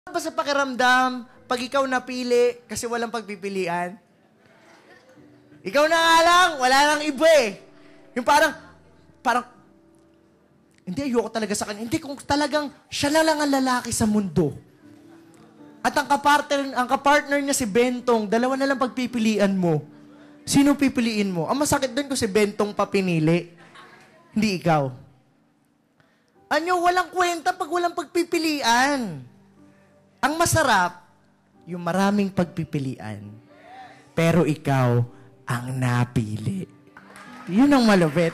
ba sa pakiramdam pag ikaw napili kasi walang pagpipilian? Ikaw na nga lang, wala nang iba eh. Yung parang, hindi, ayoko talaga sa kanya. Hindi, kung talagang siya na lang ang lalaki sa mundo. At ang kapartner niya si Bentong, dalawa na lang pagpipilian mo. Sino pipiliin mo? Ang masakit doon kung si Bentong pa pinili. Hindi ikaw. Walang kwenta pag walang pagpipilian. Ang masarap, yung maraming pagpipilian. Pero ikaw ang napili. Yun ang malupit.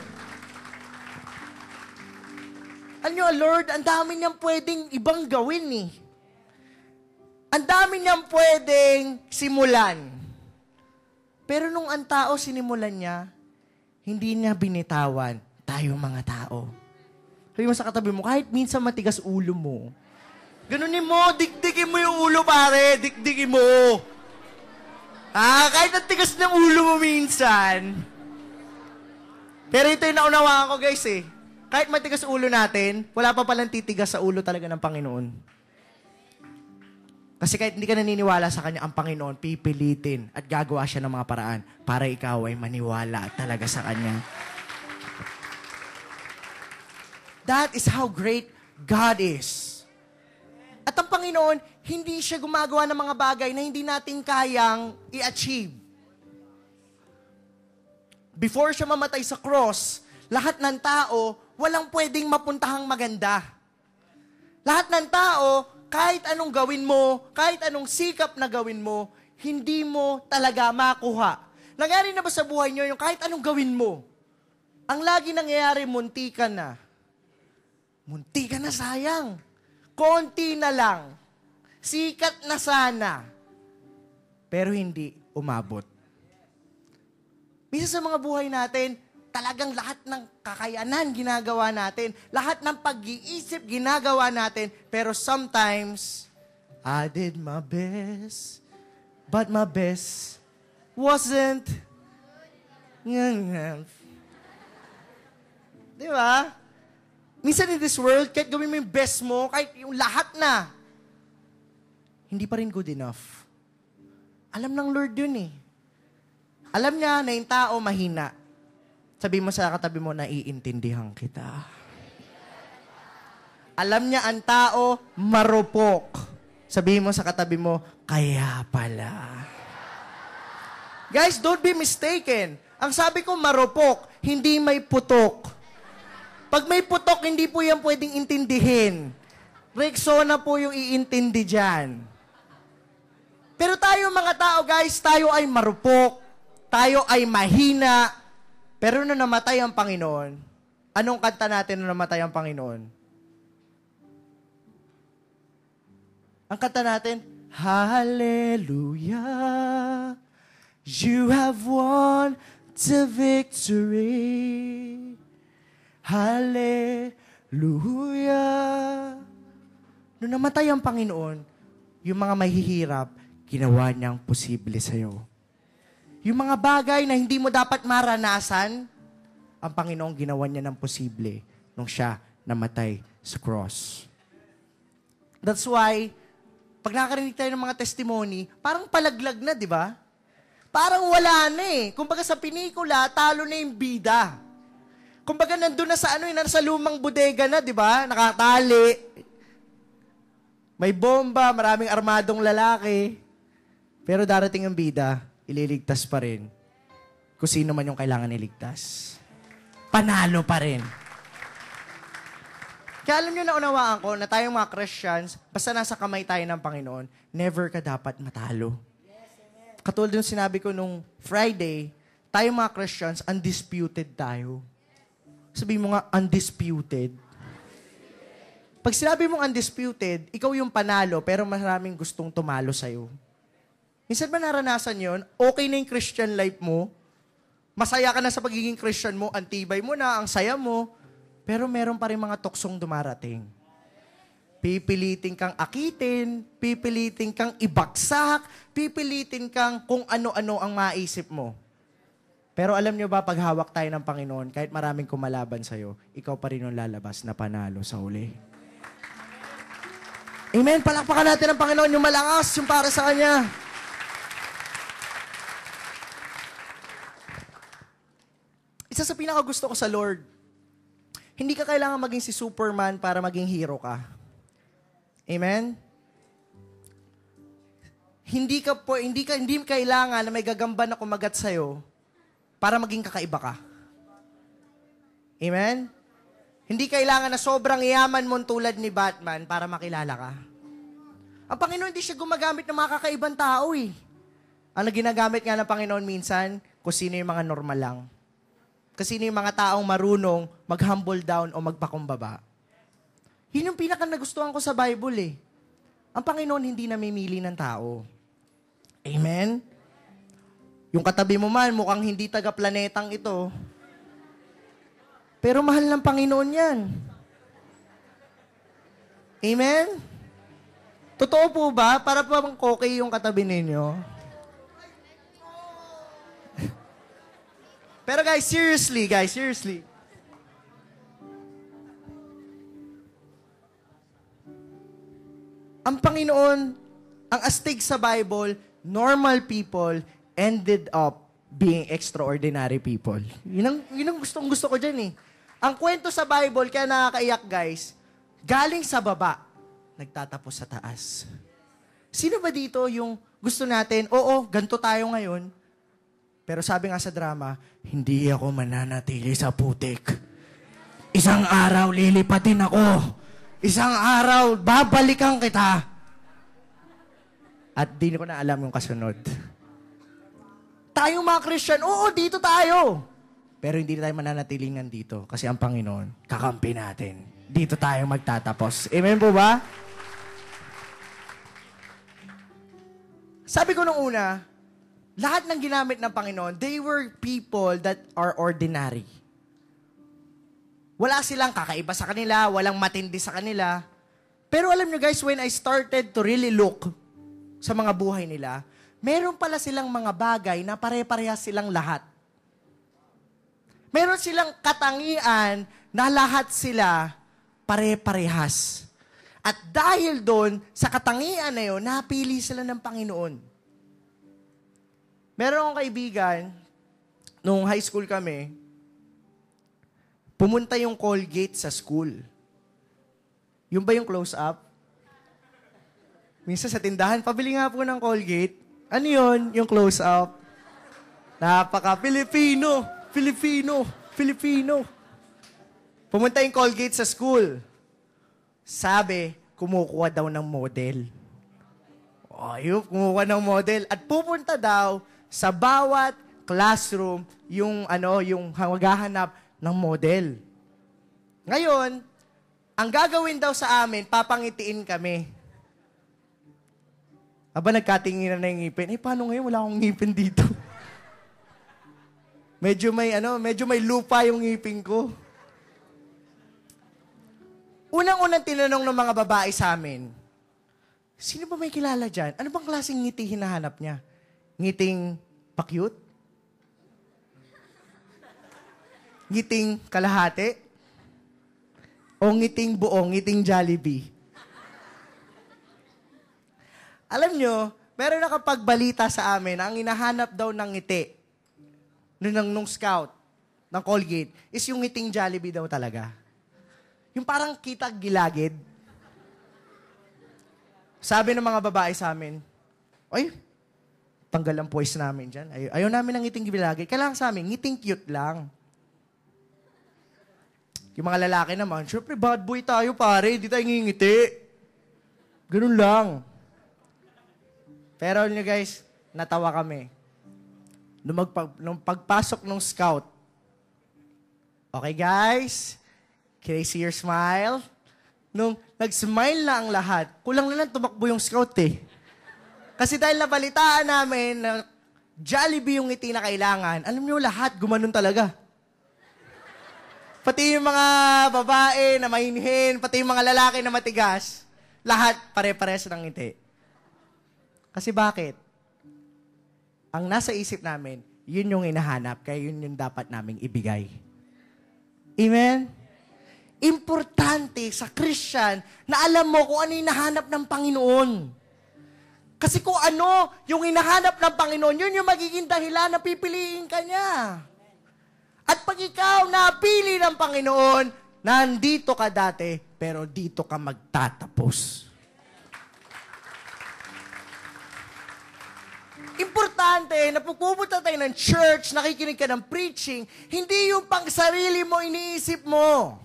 Lord, ang dami niyang pwedeng ibang gawin eh. Ang dami niyang pwedeng simulan. Pero nung ang tao sinimulan niya, hindi niya binitawan tayo mga tao. Sabi mo sa katabi mo, kahit minsan matigas ulo mo, ganunin mo, dikdikin mo yung ulo pare, dikdikin mo. Kahit ang tigas ng ulo mo minsan. Pero ito yung naunawaan ko guys eh. Kahit matigas ulo natin, wala pa palang titigas sa ulo talaga ng Panginoon. Kasi kahit hindi ka naniniwala sa Kanya, ang Panginoon pipilitin at gagawa siya ng mga paraan para ikaw ay maniwala talaga sa Kanya. That is how great God is. At ang Panginoon, hindi siya gumagawa ng mga bagay na hindi natin kayang i-achieve. Before siya mamatay sa cross, lahat ng tao, walang pwedeng mapuntahang maganda. Lahat ng tao, kahit anong gawin mo, kahit anong sikap na gawin mo, hindi mo talaga makuha. Nangyari na ba sa buhay nyo yung kahit anong gawin mo? Ang lagi nangyayari, munti ka na. Munti ka na, sayang. Konti na lang. Sikat na sana. Pero hindi umabot. Minsan sa mga buhay natin, talagang lahat ng kakayanan ginagawa natin. Lahat ng pag-iisip ginagawa natin. Pero sometimes, I did my best. But my best wasn't enough. Di ba? Minsan in this world, kahit gawin mo yung best mo, kahit yung lahat na, hindi pa rin good enough. Alam ng Lord yun eh. Alam niya na yung tao mahina. Sabi mo sa katabi mo, naiintindihan kita. Alam niya ang tao marupok. Sabi mo sa katabi mo, kaya pala. Guys, don't be mistaken. Ang sabi ko marupok, hindi may putok. Pag may putok, hindi po yan pwedeng intindihin. Rexona po yung iintindi dyan. Pero tayo mga tao, guys, tayo ay marupok. Tayo ay mahina. Pero nung namatay ang Panginoon, anong kanta natin nung namatay ang Panginoon? Ang kanta natin, Hallelujah, you have won the victory. Hallelujah. Nung namatay ang Panginoon, yung mga mahihirap, ginawa niyang posible sa'yo. Yung mga bagay na hindi mo dapat maranasan, ang Panginoon ginawa niya ng posible nung siya namatay sa cross. That's why, pag nakarinig tayo ng mga testimony, parang palaglag na, di ba? Parang wala na eh. Kumbaga sa pinikula, talo na yung bida. Kumbaga nandun na sa nasa lumang bodega na, di ba? Nakatali. May bomba, maraming armadong lalaki. Pero darating ang bida, ililigtas pa rin kung sino man yung kailangan iligtas. Panalo pa rin. Kaya alam nyo, naunawaan ko na tayong mga Christians, basta nasa kamay tayo ng Panginoon, never ka dapat matalo. Katulad yung sinabi ko nung Friday, tayong mga Christians, undisputed tayo. Sabi mo nga, undisputed. Pag sinabi mong undisputed, ikaw yung panalo, pero maraming gustong tumalo sa'yo. Minsan ba naranasan yon? Okay na yung Christian life mo. Masaya ka na sa pagiging Christian mo. Ang tibay mo na, ang saya mo. Pero meron pa rin mga tuksong dumarating. Pipilitin kang akitin, pipilitin kang ibagsak, pipilitin kang kung ano-ano ang maisip mo. Pero alam nyo ba, pag hawak tayo ng Panginoon, kahit maraming kumalaban sa'yo, ikaw pa rin yung lalabas na panalo sa huli. Amen. Palakpakan natin ang Panginoon, yung malakas, yung para sa Kanya. Isa sa pinakagusto ko sa Lord, hindi ka kailangan maging si Superman para maging hero ka. Amen? Hindi kailangan na may gagamba na kumagat sa'yo para maging kakaiba ka. Amen? Hindi kailangan na sobrang yaman mo tulad ni Batman para makilala ka. Ang Panginoon hindi siya gumagamit ng mga kakaibang tao eh. Ang ginagamit nga ng Panginoon minsan, kung sino yung mga normal lang. Kasi sino yung mga taong marunong mag-humble down o magpakumbaba. Yun yung pinaka-nagustuhan ko sa Bible eh. Ang Panginoon hindi namimili ng tao. Amen? Yung katabi mo man, mukhang hindi taga-planetang ito. Pero mahal ng Panginoon yan. Amen? Totoo po ba? Para pa bang okay yung katabi ninyo? Pero guys, seriously. Ang Panginoon, ang astig sa Bible, normal people ended up being extraordinary people. Yun ang gusto ko dyan eh. Ang kwento sa Bible, kaya nakakaiyak guys, galing sa baba, nagtatapos sa taas. Sino ba dito yung gusto natin, oo, ganito tayo ngayon, pero sabi nga sa drama, hindi ako mananatili sa putik. Isang araw, lilipatin ako. Isang araw, babalikan kita. At di ko na alam yung kasunod. Tayong mga Christian, oo, dito tayo. Pero hindi tayo mananatilingan dito kasi ang Panginoon, kakampi natin. Dito tayo magtatapos. Amen po ba? Sabi ko nung una, lahat ng ginamit ng Panginoon, they were people that are ordinary. Wala silang kakaiba sa kanila, walang matindi sa kanila. Pero alam nyo guys, when I started to really look sa mga buhay nila, meron pala silang mga bagay na pare-parehas silang lahat. Meron silang katangian na lahat sila pare-parehas. At dahil doon, sa katangian na yun, napili sila ng Panginoon. Meron akong kaibigan, nung high school kami, pumunta yung Colgate sa school. Yung ba yung close-up? Minsan sa tindahan, pabili nga po ng Colgate. Ano yun? Yung close-up. Napaka-Filipino. Pumunta yung Colgate sa school. Sabi, kumukuha daw ng model. Ayun, kumukuha ng model. At pupunta daw sa bawat classroom yung maghahanap ng model. Ngayon, ang gagawin daw sa amin, papangitiin kami. Aba, nagkatingin na yung ngipin. Paano ngayon? Wala akong ngipin dito. medyo may lupa yung ngipin ko. Unang-unang tinanong ng mga babae sa amin, sino ba may kilala dyan? Ano bang klaseng ngiti hinahanap niya? Ngiting pa-cute? Ngiting kalahati? O ngiting buong, ngiting Jollibee? Alam nyo, meron nakapagbalita sa amin na ang hinahanap daw ng ngiti nung scout ng Colgate is yung ngiting Jollibee daw talaga. Yung parang kitag gilagid. Sabi ng mga babae sa amin, ay, tanggal ang voice namin dyan. Ayaw namin ng ngiting gilagid. Kailangan sa amin, ngiting cute lang. Yung mga lalaki naman, syempre bad boy tayo pare, hindi tayo ngingiti. Ganun lang. Pero nyo guys, natawa kami. Nung pagpasok ng scout, okay guys, can I see your smile? Nung nag-smile na ang lahat, kulang na lang tumakbo yung scout eh. Kasi dahil nabalitaan namin na Jollibee yung ngiti na kailangan, alam nyo lahat, gumanon talaga. Pati yung mga babae na mahinhin, pati yung mga lalaki na matigas, lahat pare-pares ng ngiti. Kasi bakit? Ang nasa isip namin, yun yung hinahanap, kaya yun yung dapat naming ibigay. Amen? Importante sa Christian na alam mo kung ano yung hinahanap ng Panginoon. Kasi kung ano yung hinahanap ng Panginoon, yun yung magiging dahilan na pipiliin ka niya. At pag ikaw napili ng Panginoon, nandito ka dati, pero dito ka magtatapos. Importante na pupunta tayo ng church, nakikinig ka ng preaching, hindi yung pang sarili mo iniisip mo.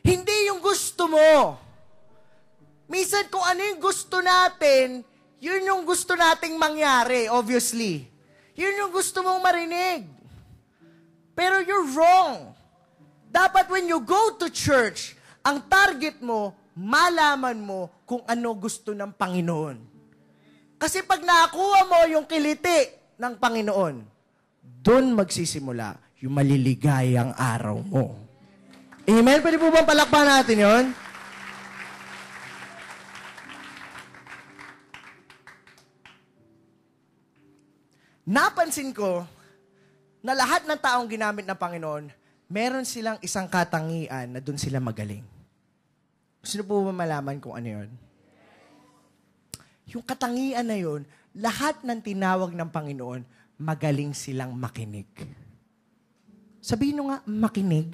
Hindi yung gusto mo. Minsan kung ano yung gusto natin, yun yung gusto nating mangyari, obviously. Yun yung gusto mong marinig. Pero you're wrong. Dapat when you go to church, ang target mo, malaman mo kung ano gusto ng Panginoon. Kasi pag nakakuha mo yung kiliti ng Panginoon, doon magsisimula yung maliligayang araw mo. Amen? Pwede po bang palakpan natin yon? Napansin ko na lahat ng taong ginamit ng Panginoon, meron silang isang katangian na doon sila magaling. Gusto po ba malaman kung ano yun? Yung katangian na yun, lahat ng tinawag ng Panginoon, magaling silang makinig. Sabihin nyo nga, makinig.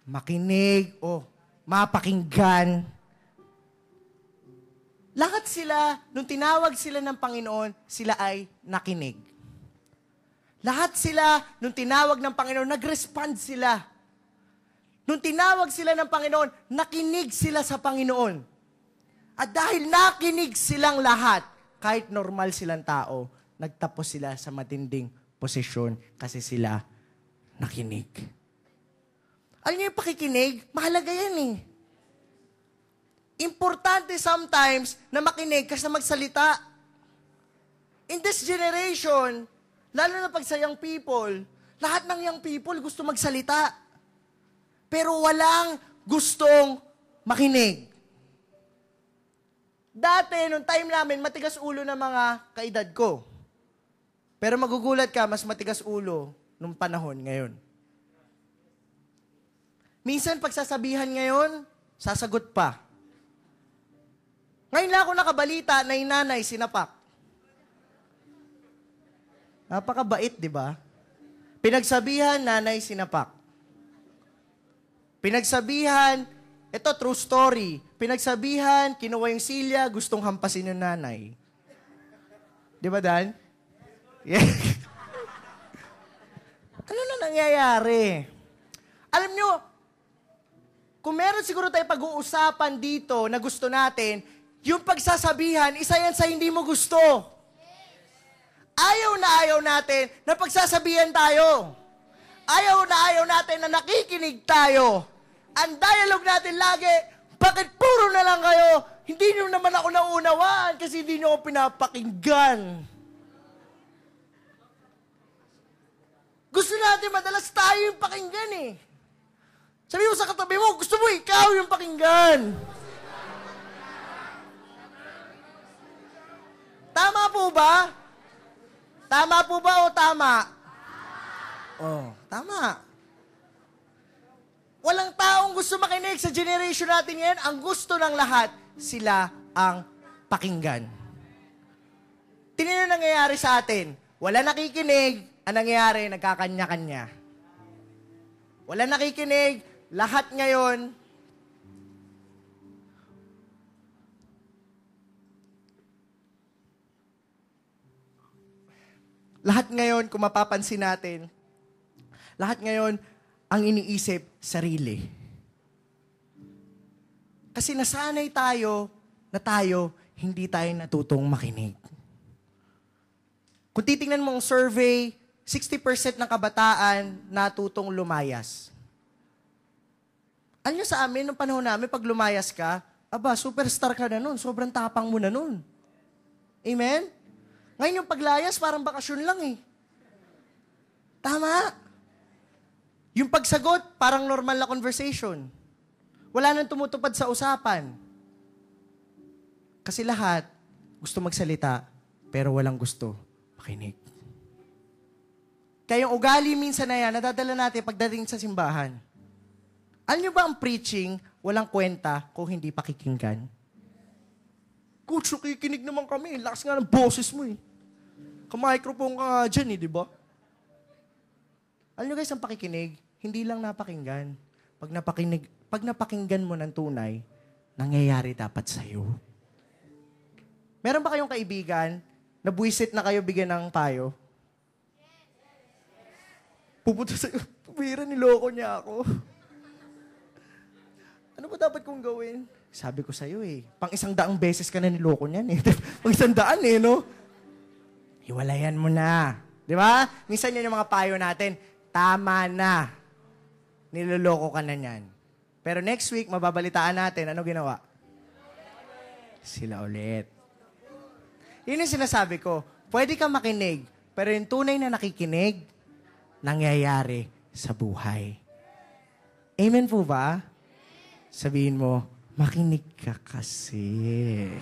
Makinig o mapakinggan. Lahat sila, nung tinawag sila ng Panginoon, sila ay nakinig. Lahat sila, nung tinawag ng Panginoon, nag-respond sila. Nung tinawag sila ng Panginoon, nakinig sila sa Panginoon. At dahil nakinig silang lahat, kahit normal silang tao, nagtapos sila sa matinding posisyon kasi sila nakinig. Alam niyo yung pakikinig? Mahalaga yan eh. Importante sometimes na makinig kasi magsalita. In this generation, lalo na pag sa young people, lahat ng young people gusto magsalita. Pero walang gustong makinig. Dati, nung time namin, matigas ulo ng mga kaedad ko. Pero magugulat ka, mas matigas ulo nung panahon ngayon. Minsan, pagsasabihan ngayon, sasagot pa. Ngayon lang ako nakabalita na yung nanay sinapak. Napakabait, di ba? Pinagsabihan, nanay sinapak. Pinagsabihan, ito true story. Pinagsabihan, kinuha yung silya, gustong hampasin yung nanay. Di ba, Dan? Yeah. Ano na nangyayari? Alam nyo, kung meron siguro tayo pag-uusapan dito na gusto natin, yung pagsasabihan, isa yan sa hindi mo gusto. Ayaw natin na pagsasabihan tayo. Ayaw natin na nakikinig tayo. Ang dialogue natin lagi, bakit puro na lang kayo? Hindi nyo naman ako naunawaan kasi hindi nyo ako pinapakinggan. Gusto natin madalas tayo yung pakinggan eh. Sabi mo sa katabi mo, gusto mo ikaw yung pakinggan. Tama po ba? Tama po ba o tama? Oh, tama. Walang taong gusto makinig sa generation natin ngayon. Ang gusto ng lahat, sila ang pakinggan. Tingnan ang nangyayari sa atin. Wala nakikinig, ang nangyayari, nagkakanya-kanya. Wala nakikinig, lahat ngayon, kung mapapansin natin, lahat ngayon, ang iniisip, sarili. Kasi nasanay tayo na hindi tayo natutong makinig. Kung titingnan mo ang survey, 60% ng kabataan natutong lumayas. Alam nyo sa amin, nung panahon namin, pag lumayas ka, superstar ka na nun. Sobrang tapang mo na nun. Amen? Ngayon yung paglayas, parang bakasyon lang eh. Tama. Yung pagsagot, parang normal na conversation. Wala nang tumutupad sa usapan. Kasi lahat gusto magsalita, pero walang gusto makinig. Kaya yung ugali minsan na yan, nadadala natin pagdating sa simbahan. Alam niyo ba ang preaching, walang kwenta kung hindi pakikinggan? Coach, nakikinig naman kami. Lakas nga ng boses mo eh. Ka-microphone ka nga dyan eh, di ba? Alam niyo guys, ang pakikinig, hindi lang napakinggan. Pag napakinggan mo ng tunay, nangyayari dapat sa'yo. Meron ba kayong kaibigan na buwisit na kayo bigyan ng payo? Pupunta sa'yo, pumira, niloko niya ako. Ano ba dapat kong gawin? Sabi ko sa'yo eh, pang 100 beses ka na niloko niyan eh. Pang 100 eh, no? Hiwalayan mo na. Di ba? Minsan yan yung mga payo natin, tama na. Niloloko ka na niyan. Pero next week, mababalitaan natin, ano ginawa? Sila ulit. Yun yung sinasabi ko, pwede ka makinig, pero yung tunay na nakikinig, nangyayari sa buhay. Amen po ba? Sabihin mo, makinig ka kasi.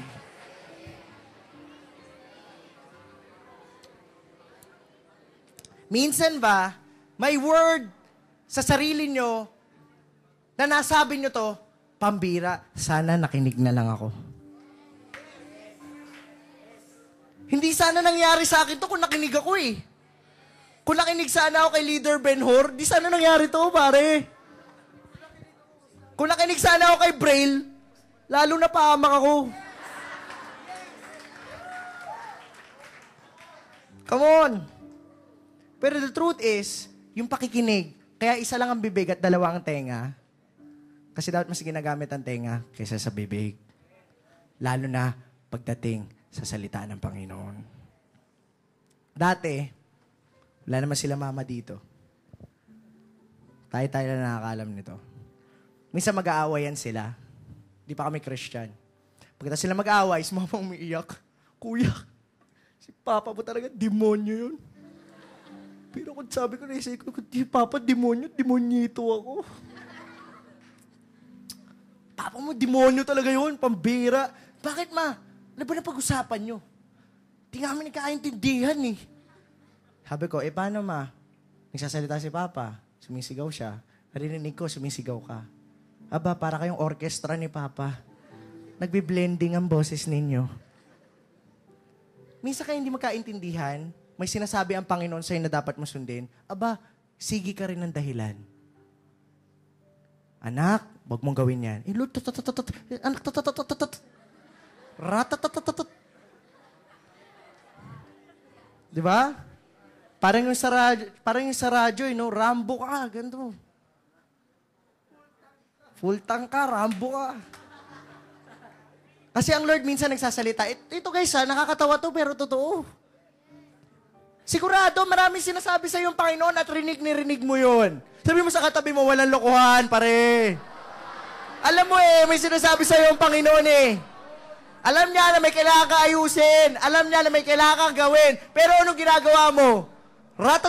Minsan ba, may word sa sarili nyo na nasabi nyo to, pambira, sana nakinig na lang ako. Hindi sana nangyari sa akin to kung nakinig ako eh. Kung nakinig sana ako kay Leader Ben-Hur, di sana nangyari to, pare. Kung nakinig sana ako kay Braille, lalo na pahamak ako. Come on. Pero the truth is, yung pakikinig, kaya isa lang ang bibig at dalawa ang tenga. Kasi dapat mas ginagamit ang tenga kaysa sa bibig. Lalo na pagdating sa salita ng Panginoon. Dati, wala naman sila mama dito. Tayo na nakakalam nito. Minsan mag-aawayan sila. Di pa kami Christian. Pagkatapos sila mag-aaway, si mama umiiyak. Kuya, si Papa mo talaga, demonyo yun. Pero kung sabi ko na isay ko, di Papa, demonyito ako. Papa mo, demonyo talaga yun, pambira. Bakit ma? Ano ba na pag-usapan nyo? Di nga kami nagkakaintindihan eh. Sabi ko, paano ma? Nagsasalita si Papa, sumisigaw siya. Narinig ko, sumisigaw ka. Aba, para kayong orkestra ni Papa. Nagbi-blending ang boses ninyo. Minsan kayo hindi magkaintindihan, may sinasabi ang Panginoon sa'yo na dapat mo sundin. Aba, sige ka rin ng dahilan. Anak, wag mong gawin yan. Lord, anak, ratatatat. Di ba? Parang yung sa radyo, Rambo ka, ganito. Full tank ka, Rambo ka. Kasi ang Lord minsan nagsasalita, ito guys nakakatawa to pero totoo. Sigurado, maraming sinasabi sa yung Panginoon at rinig mo yun. Sabi mo sa katabi mo, walang lokohan, pare. Alam mo may sinasabi sa yung Panginoon Alam niya na may kailangan ka ayusin. Alam niya na may kailangan kang gawin. Pero anong ginagawa mo? Lord,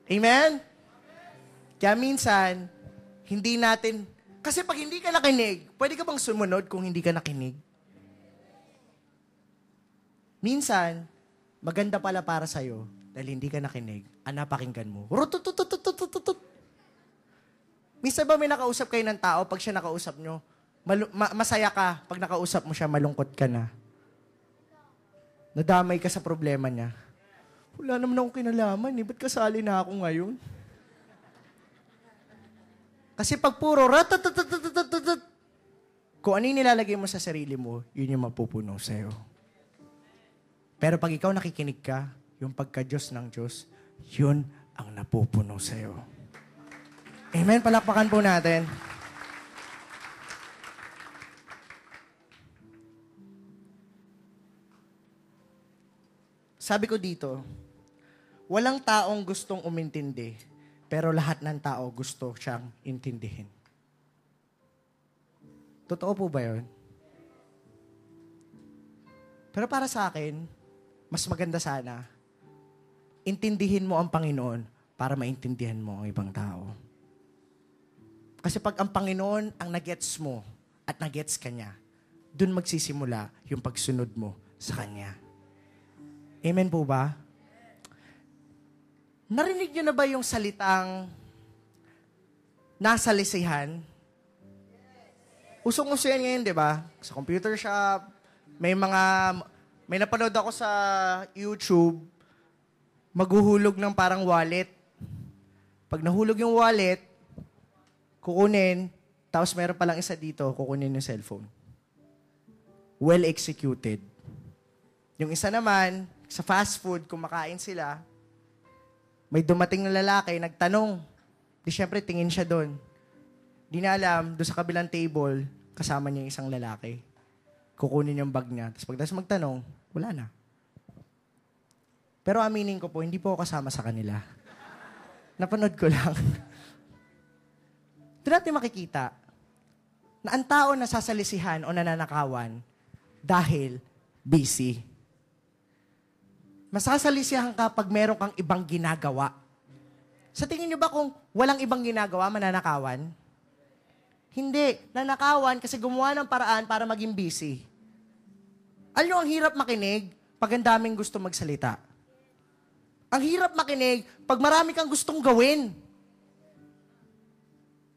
Amen? Kaya minsan, hindi natin, kasi pag hindi ka nakinig, pwede ka bang sumunod kung hindi ka nakinig? Minsan, maganda pala para sa'yo, dahil hindi ka nakinig, napakinggan mo. Minsan ba may nakausap kayo ng tao, pag siya nakausap nyo, masaya ka, pag nakausap mo siya, malungkot ka na. Nadamay ka sa problema niya. Wala naman akong kinalaman ba't kasali na ako ngayon? Kasi pag puro kung ano yung nilalagay mo sa sarili mo, yun yung mapupuno sa'yo. Pero pag ikaw nakikinig ka, yung pagka-Diyos ng Diyos, yun ang napupuno sa'yo. Amen? Palakpakan po natin. Sabi ko dito, walang taong gustong umintindi, pero lahat ng tao gusto siyang intindihin. Totoo po ba yun? Pero para sa akin, mas maganda sana, intindihin mo ang Panginoon para maintindihan mo ang ibang tao. Kasi pag ang Panginoon ang nagets mo at nagets ka niya, dun magsisimula yung pagsunod mo sa Kanya. Amen po ba? Narinig niyo na ba yung salitang nasa lisihan? Usong-uso yan ngayon, di ba? Sa computer shop, may napanood ako sa YouTube, maghuhulog ng parang wallet. Pag nahulog yung wallet, kukunin, tapos meron palang isa dito, kukunin yung cellphone. Well executed. Yung isa naman, sa fast food, kumakain sila, may dumating na lalaki, nagtanong. Di syempre, tingin siya doon. Di na alam, doon sa kabilang table, kasama niya yung isang lalaki. Kukunin yung bag niya. Tapos pagdating magtanong, wala na. Pero aminin ko po, hindi po ako kasama sa kanila. Napanood ko lang. Doon natin makikita na ang tao nasasalisihan o nananakawan dahil busy. Masasalisihan ka pag meron kang ibang ginagawa. Sa tingin niyo ba kung walang ibang ginagawa, mananakawan? Hindi. Nanakawan kasi gumawa ng paraan para maging busy. Alam niyo, ang hirap makinig pag ang daming gusto magsalita. Ang hirap makinig pag marami kang gustong gawin.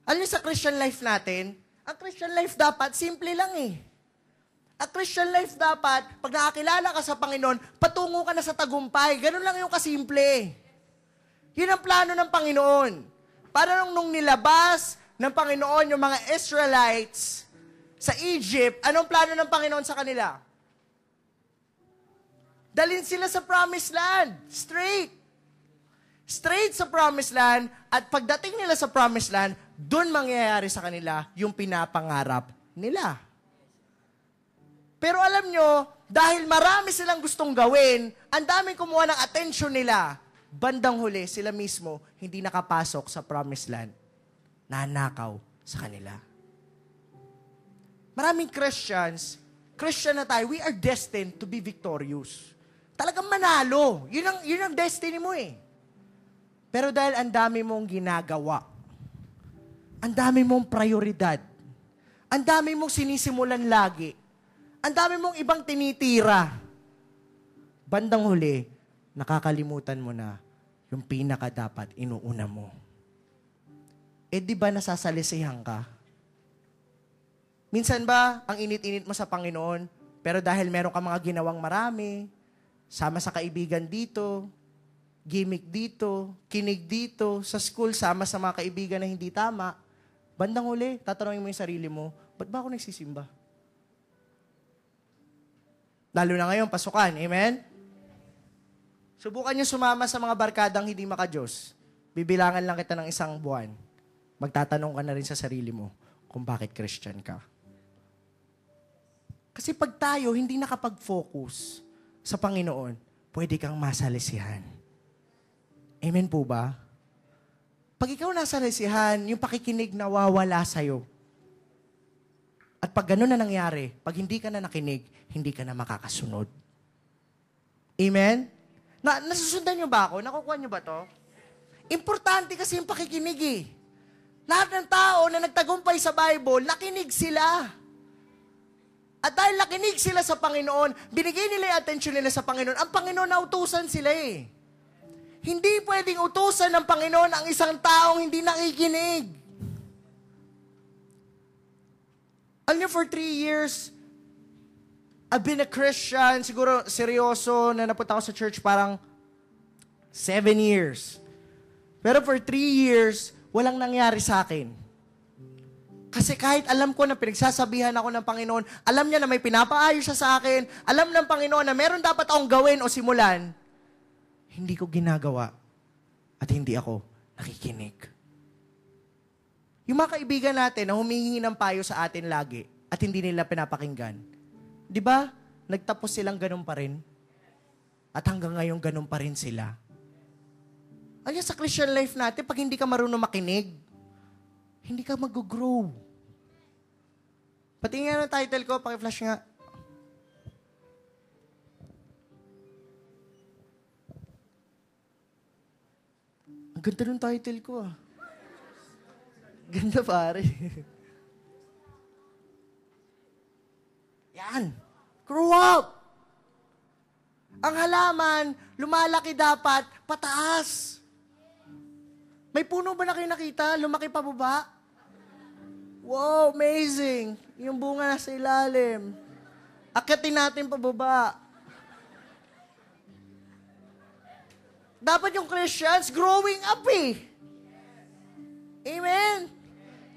Alam niyo, sa Christian life natin, ang Christian life dapat, simple lang eh. Ang Christian life dapat, pag nakakilala ka sa Panginoon, patungo ka na sa tagumpay. Ganun lang yung kasimple. Yun ang plano ng Panginoon. Para nung nilabas ng Panginoon yung mga Israelites sa Egypt, anong plano ng Panginoon sa kanila? Dalhin sila sa promised land. Straight. Straight sa promised land. At pagdating nila sa promised land, doon mangyayari sa kanila yung pinapangarap nila. Pero alam nyo, dahil marami silang gustong gawin, ang daming kumuha ng attention nila, bandang huli, sila mismo, hindi nakapasok sa promised land. Nanakaw sa kanila. Maraming Christians, Christian na tayo, we are destined to be victorious. Talagang manalo. Yun ang destiny mo eh. Pero dahil ang dami mong ginagawa, ang dami mong prioridad, ang dami mong sinisimulan lagi, ang dami mong ibang tinitira, bandang huli, nakakalimutan mo na yung pinaka dapat inuuna mo. Eh di ba nasasalisihan ka? Minsan ba, ang init-init mo sa Panginoon, pero dahil meron ka mga ginawang marami, sama sa kaibigan dito, gimmick dito, kinig dito, sa school, sama sa mga kaibigan na hindi tama, bandang huli, tatanungin mo yung sarili mo, ba't ba ako nagsisimba? Lalo na ngayon, pasukan. Amen? Subukan niyo sumama sa mga barkadang hindi maka-Diyos. Bibilangan lang kita ng isang buwan. Magtatanong ka na rin sa sarili mo kung bakit Christian ka. Kasi pag tayo hindi nakapag-focus sa Panginoon, pwede kang masalisihan. Amen po ba? Pag ikaw nasalisihan, yung pakikinig nawawala sa'yo. At pag gano'n na nangyari, pag hindi ka na nakinig, hindi ka na makakasunod. Amen? Nasusundan niyo ba ako? Nakukuha niyo ba to? Importante kasi yung pakikinig eh. Lahat ng tao na nagtagumpay sa Bible, nakinig sila. At dahil nakinig sila sa Panginoon, binigay nila yung attention nila sa Panginoon, ang Panginoon nautusan sila eh. Hindi pwedeng utusan ng Panginoon ang isang taong hindi nakikinig. Alam niyo, for 3 years, I've been a Christian, siguro seryoso na napunta ako sa church parang 7 years. Pero for 3 years, walang nangyari sa akin. Kasi kahit alam ko na pinagsasabihan ako ng Panginoon, alam niya na may pinapaayos siya sa akin, alam ng Panginoon na meron dapat akong gawin o simulan, hindi ko ginagawa at hindi ako nakikinig. Yung mga kaibigan natin na humihingi ng payo sa atin lagi at hindi nila pinapakinggan, di ba? Nagtapos silang ganun pa rin. At hanggang ngayon ganun pa rin sila. Alam sa Christian life natin, pag hindi ka marunong makinig, hindi ka mag-grow. Pati nga ng title ko, paki-flash nga. Ang ganda ng title ko ah. Ganda pare. Yan. Grow up. Ang halaman, lumalaki dapat pataas. May puno ba na kayo nakita? Lumaki pa baba? Wow, amazing. Yung bunga nasa ilalim. Akitin natin pababa. Dapat yung Christians growing up eh. Amen?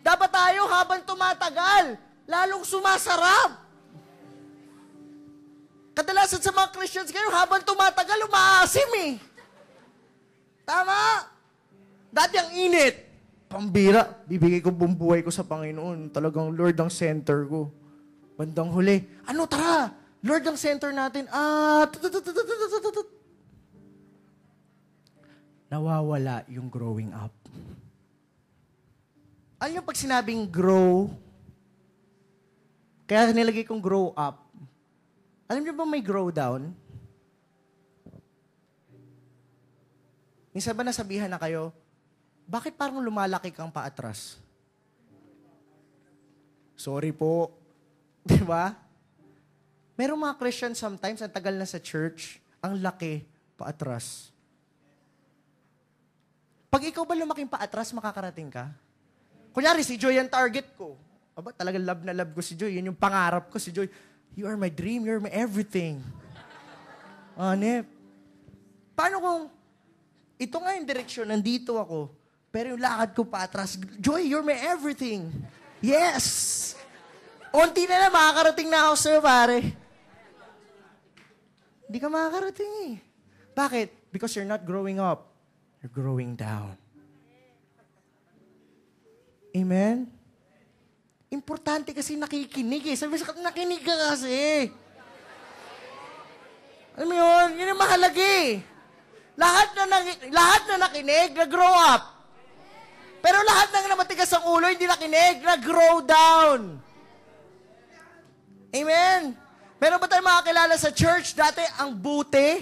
Dapat tayo habang tumatagal, lalong sumasarap. Kadalasan sa mga Christians ngayon, habang tumatagal, umaasim eh. Tama? Dati ang init. Pambira. Bibigay ko buong buhay ko sa Panginoon. Talagang Lord ang center ko. Bandang huli. Ano, tara? Lord ang center natin. Nawawala yung growing up. Alam niyo pag sinabing grow, kaya nilagay kong grow up, alam niyo ba may grow down? Minsan ba nasabihan na kayo, bakit parang lumalaki kang paatras? Sorry po. Di ba? Merong mga Christian sometimes, ang tagal na sa church, ang laki paatras. Pag ikaw ba lumaking paatras, makakarating ka? Kunyari, si Joy ang target ko. Aba, talagang love na love ko si Joy. Yun yung pangarap ko si Joy. You are my dream, you're my everything. Anep. Paano kung ito nga yung direksyon, nandito ako, pero yung lakad ko pa atras, Joy, you're my everything. Yes! Unti na lang, makakarating na ako sa'yo, pare. Hindi ka makakarating eh. Bakit? Because you're not growing up. You're growing down. Amen? Importante kasi nakikinig eh. Sabi sa nakinig ka kasi. Alam mo yun? Yun yung mahalaga eh. Lahat na nakinig, nag-grow up. Pero lahat ng namatigas ang ulo, hindi nakinig, nag-grow down. Amen? Meron ba tayong makakilala sa church? Dati, ang buti,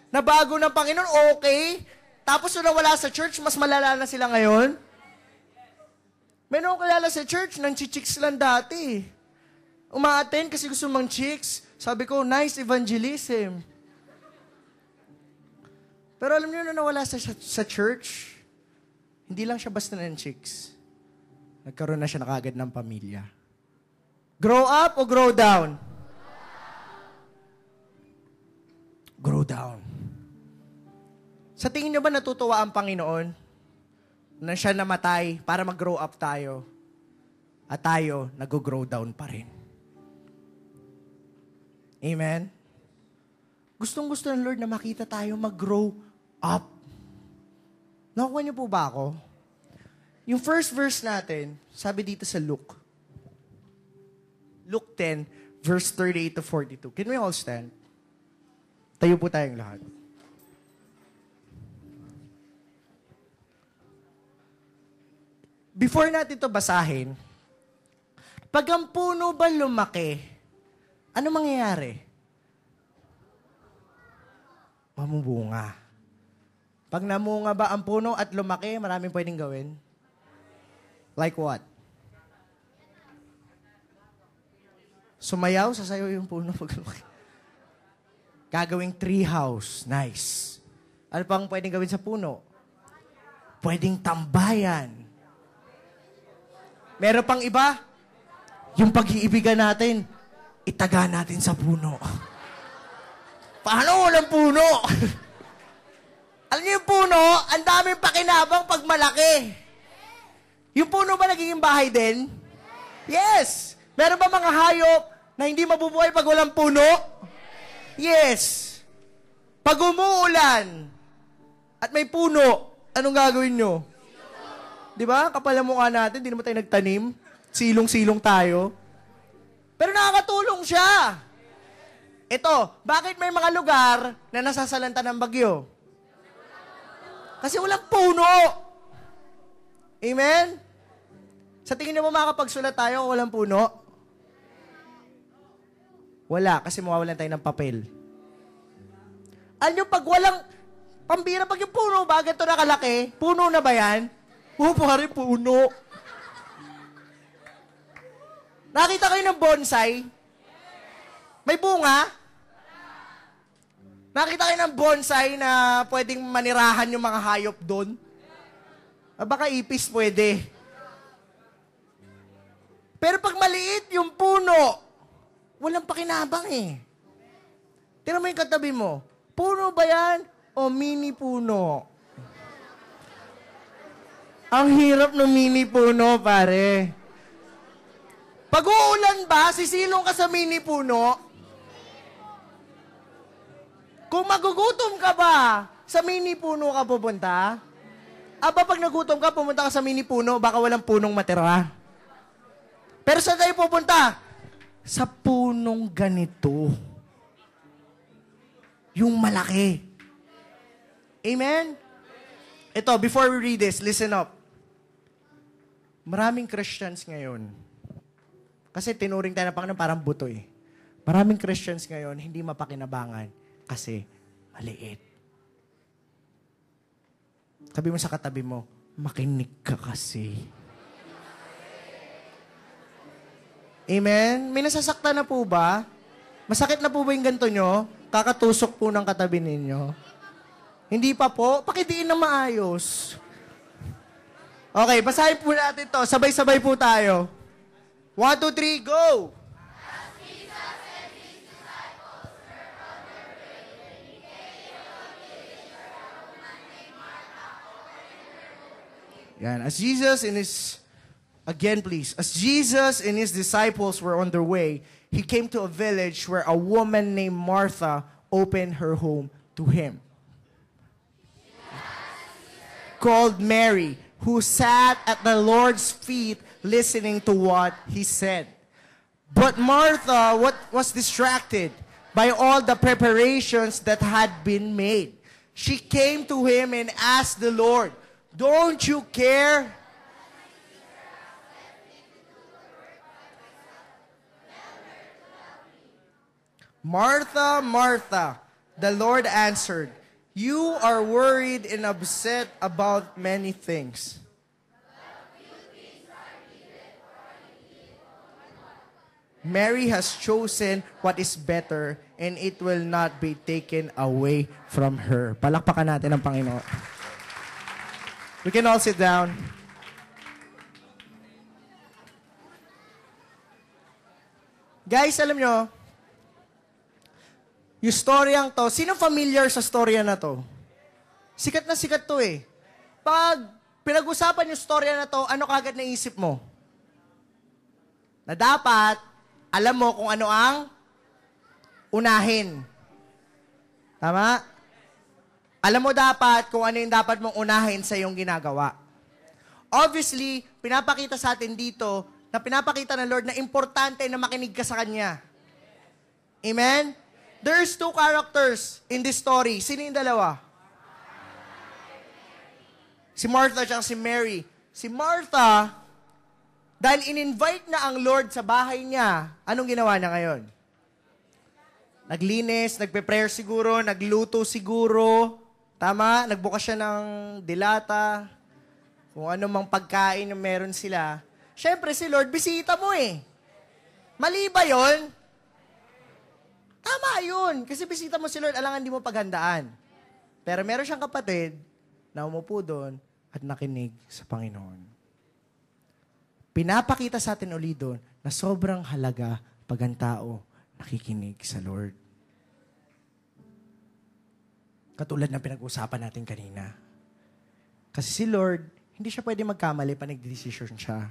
na bago ng Panginoon, okay. Tapos nung nawala sa church, mas malala na sila ngayon. Meron akong kilala sa church, nang chichicks lang dati. Uma-attend kasi gusto mang chicks. Sabi ko, nice evangelism. Pero alam niyo na nawala sa church, hindi lang siya basta ng chicks. Nagkaroon na siya na kagad ng pamilya. Grow up o grow down? Grow down. Sa tingin niyo ba natutuwa ang Panginoon na siya namatay para mag-grow up tayo at tayo nag-grow down pa rin? Amen? Gustong-gusto ng Lord na makita tayo mag-grow up. Nakuha niyo po ba ako? Yung first verse natin, sabi dito sa Luke 10, verse 38 to 42. Can we all stand? Tayo po tayong lahat. Before natin ito basahin, pag ang puno ba lumaki, ano mangyayari? Mamumunga. Pag namunga ba ang puno at lumaki, maraming pwedeng gawin? Like what? Sumayaw, sasayaw yung puno pag lumaki. Gagawing tree house. Nice. Ano pang pwedeng gawin sa puno? Pwedeng tambayan. Meron pang iba? Yung pag-iibigan natin, itaga natin sa puno. Paano walang puno? Alam niyo yung puno, ang daming pakinabang pag malaki. Yung puno ba nagiging bahay din? Yes! Meron ba mga hayop na hindi mabubuhay pag walang puno? Yes! Pag umuulan at may puno, anong gagawin nyo? Di ba? Kapal ang mukha natin, di naman tayo nagtanim. Silong-silong tayo. Pero nakakatulong siya. Ito, bakit may mga lugar na nasasalanta ng bagyo? Kasi walang puno. Amen? Sa tingin niyo mo makakapagsulat tayo kung walang puno? Wala, kasi mawawalan tayo ng papel. Alam niyo, pag walang, pambira, pag yung puno ba, ganito nakalaki, puno na ba yan? Oo, pare, puno. Nakita kayo ng bonsai? May bunga? Nakita kayo ng bonsai na pwedeng manirahan yung mga hayop doon? Baka ipis pwede. Pero pag maliit yung puno, walang pakinabang eh. Tingnan mo yung katabi mo. Puno ba yan o mini puno? Ang hirap ng mini puno, pare. Pag uulan ba, sisilong ka sa mini puno? Kung magugutom ka ba, sa mini puno ka pupunta? Aba, pag nagutom ka, pumunta ka sa mini puno, baka walang punong matira. Pero saan tayo pupunta? Sa punong ganito. Yung malaki. Amen? Ito, before we read this, listen up. Maraming Christians ngayon, kasi tinuring tayo ng Panginoon parang buto eh. Maraming Christians ngayon, hindi mapakinabangan kasi maliit. Sabi mo sa katabi mo, makinig ka kasi. Amen? May nasasaktan na po ba? Masakit na po ba yung ganito nyo? Kakatusok po ng katabi ninyo? Hindi pa po? Pakidiin na maayos. Okay, basahin po natin to. Sabay-sabay po tayo. 1, 2, 3, go! Yan. As Jesus and his disciples were on their way, he came to a village where a woman named Martha opened her home to him. Called Mary, who sat at the Lord's feet listening to what he said. But Martha was distracted by all the preparations that had been made. She came to him and asked the Lord, "Don't you care? Martha, Martha," the Lord answered, "you are worried and upset about many things. Mary has chosen what is better, and it will not be taken away from her." Palakpakan natin ang Panginoon. We can all sit down. Guys, alam nyo, yung storyang to, sino familiar sa storya na to? Sikat na sikat to eh. Pag pinag-usapan yung storya na to, ano kagad naisip mo? Na dapat, alam mo kung ano ang unahin. Tama? Alam mo dapat kung ano yung dapat mong unahin sa iyong ginagawa. Obviously, pinapakita sa atin dito na pinapakita ng Lord na importante na makinig ka sa Kanya. Amen? There's 2 characters in this story. Sino yung dalawa? Si Martha at si Mary. Si Martha, dahil in-invite na ang Lord sa bahay niya, anong ginawa niya ngayon? Naglinis, nagpe-prayer siguro, nagluto siguro. Tama? Nagbukas siya ng dilata. Kung ano mang pagkain na meron sila. Siyempre si Lord, bisita mo eh. Mali ba yun? Tama yun. Kasi bisita mo si Lord, alangan di mo paghandaan. Pero meron siyang kapatid na umupo doon at nakinig sa Panginoon. Pinapakita sa atin ulit doon na sobrang halaga pag ang tao nakikinig sa Lord. Katulad ng pinag-usapan natin kanina. Kasi si Lord, hindi siya pwede magkamali pa nagdesisyon siya.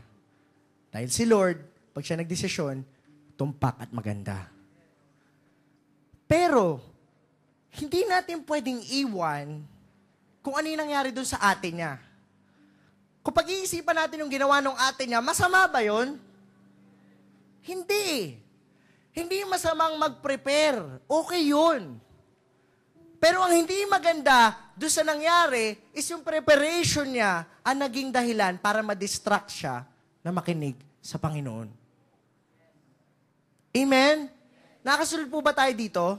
Dahil si Lord, pag siya nagdesisyon, tumpak at maganda. Pero, hindi natin pwedeng iwan kung ano yung nangyari doon sa ate niya. Kung pag-iisipan natin yung ginawa ng ate niya, masama ba yun? Hindi. Hindi masamang mag-prepare. Okay yun. Pero ang hindi maganda doon sa nangyari is yung preparation niya ang naging dahilan para ma-distract siya na makinig sa Panginoon. Amen? Nakasunod po ba tayo dito?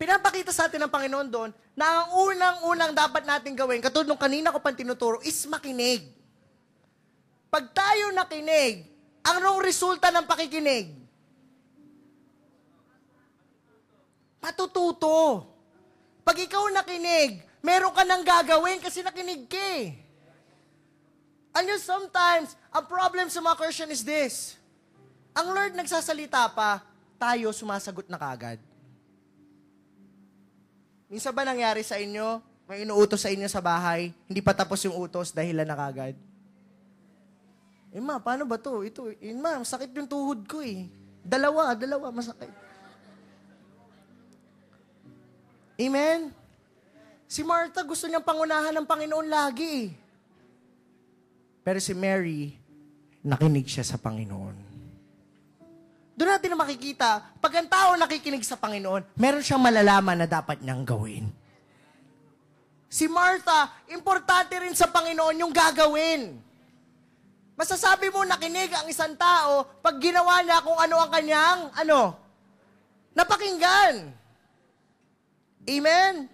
Pinapakita sa atin ng Panginoon doon na ang unang-unang dapat natin gawin, katulad nung kanina ko pang tinuturo, is makinig. Pag tayo nakinig Anong resulta ng pakikinig? Matututo. Pag ikaw nakinig, meron ka nang gagawin kasi nakinig ka eh. And yun, sometimes, ang problem sa mga Christian is this. Ang Lord nagsasalita pa, tayo sumasagot na kagad. Minsan ba nangyari sa inyo, may inuutos sa inyo sa bahay, hindi pa tapos yung utos, dahilan na kagad? Ma, paano ba to? Ito, ma, masakit yung tuhod ko eh. Dalawa, masakit. Amen? Si Martha gusto niyang pangunahan ng Panginoon lagi eh. Pero si Mary, nakinig siya sa Panginoon. Doon natin na makikita, pag ang tao nakikinig sa Panginoon, meron siyang malalaman na dapat niyang gawin. Si Martha, importante rin sa Panginoon yung gagawin. Masasabi mo nakinig ang isang tao pag ginawa niya kung ano ang kanyang, napakinggan. Amen?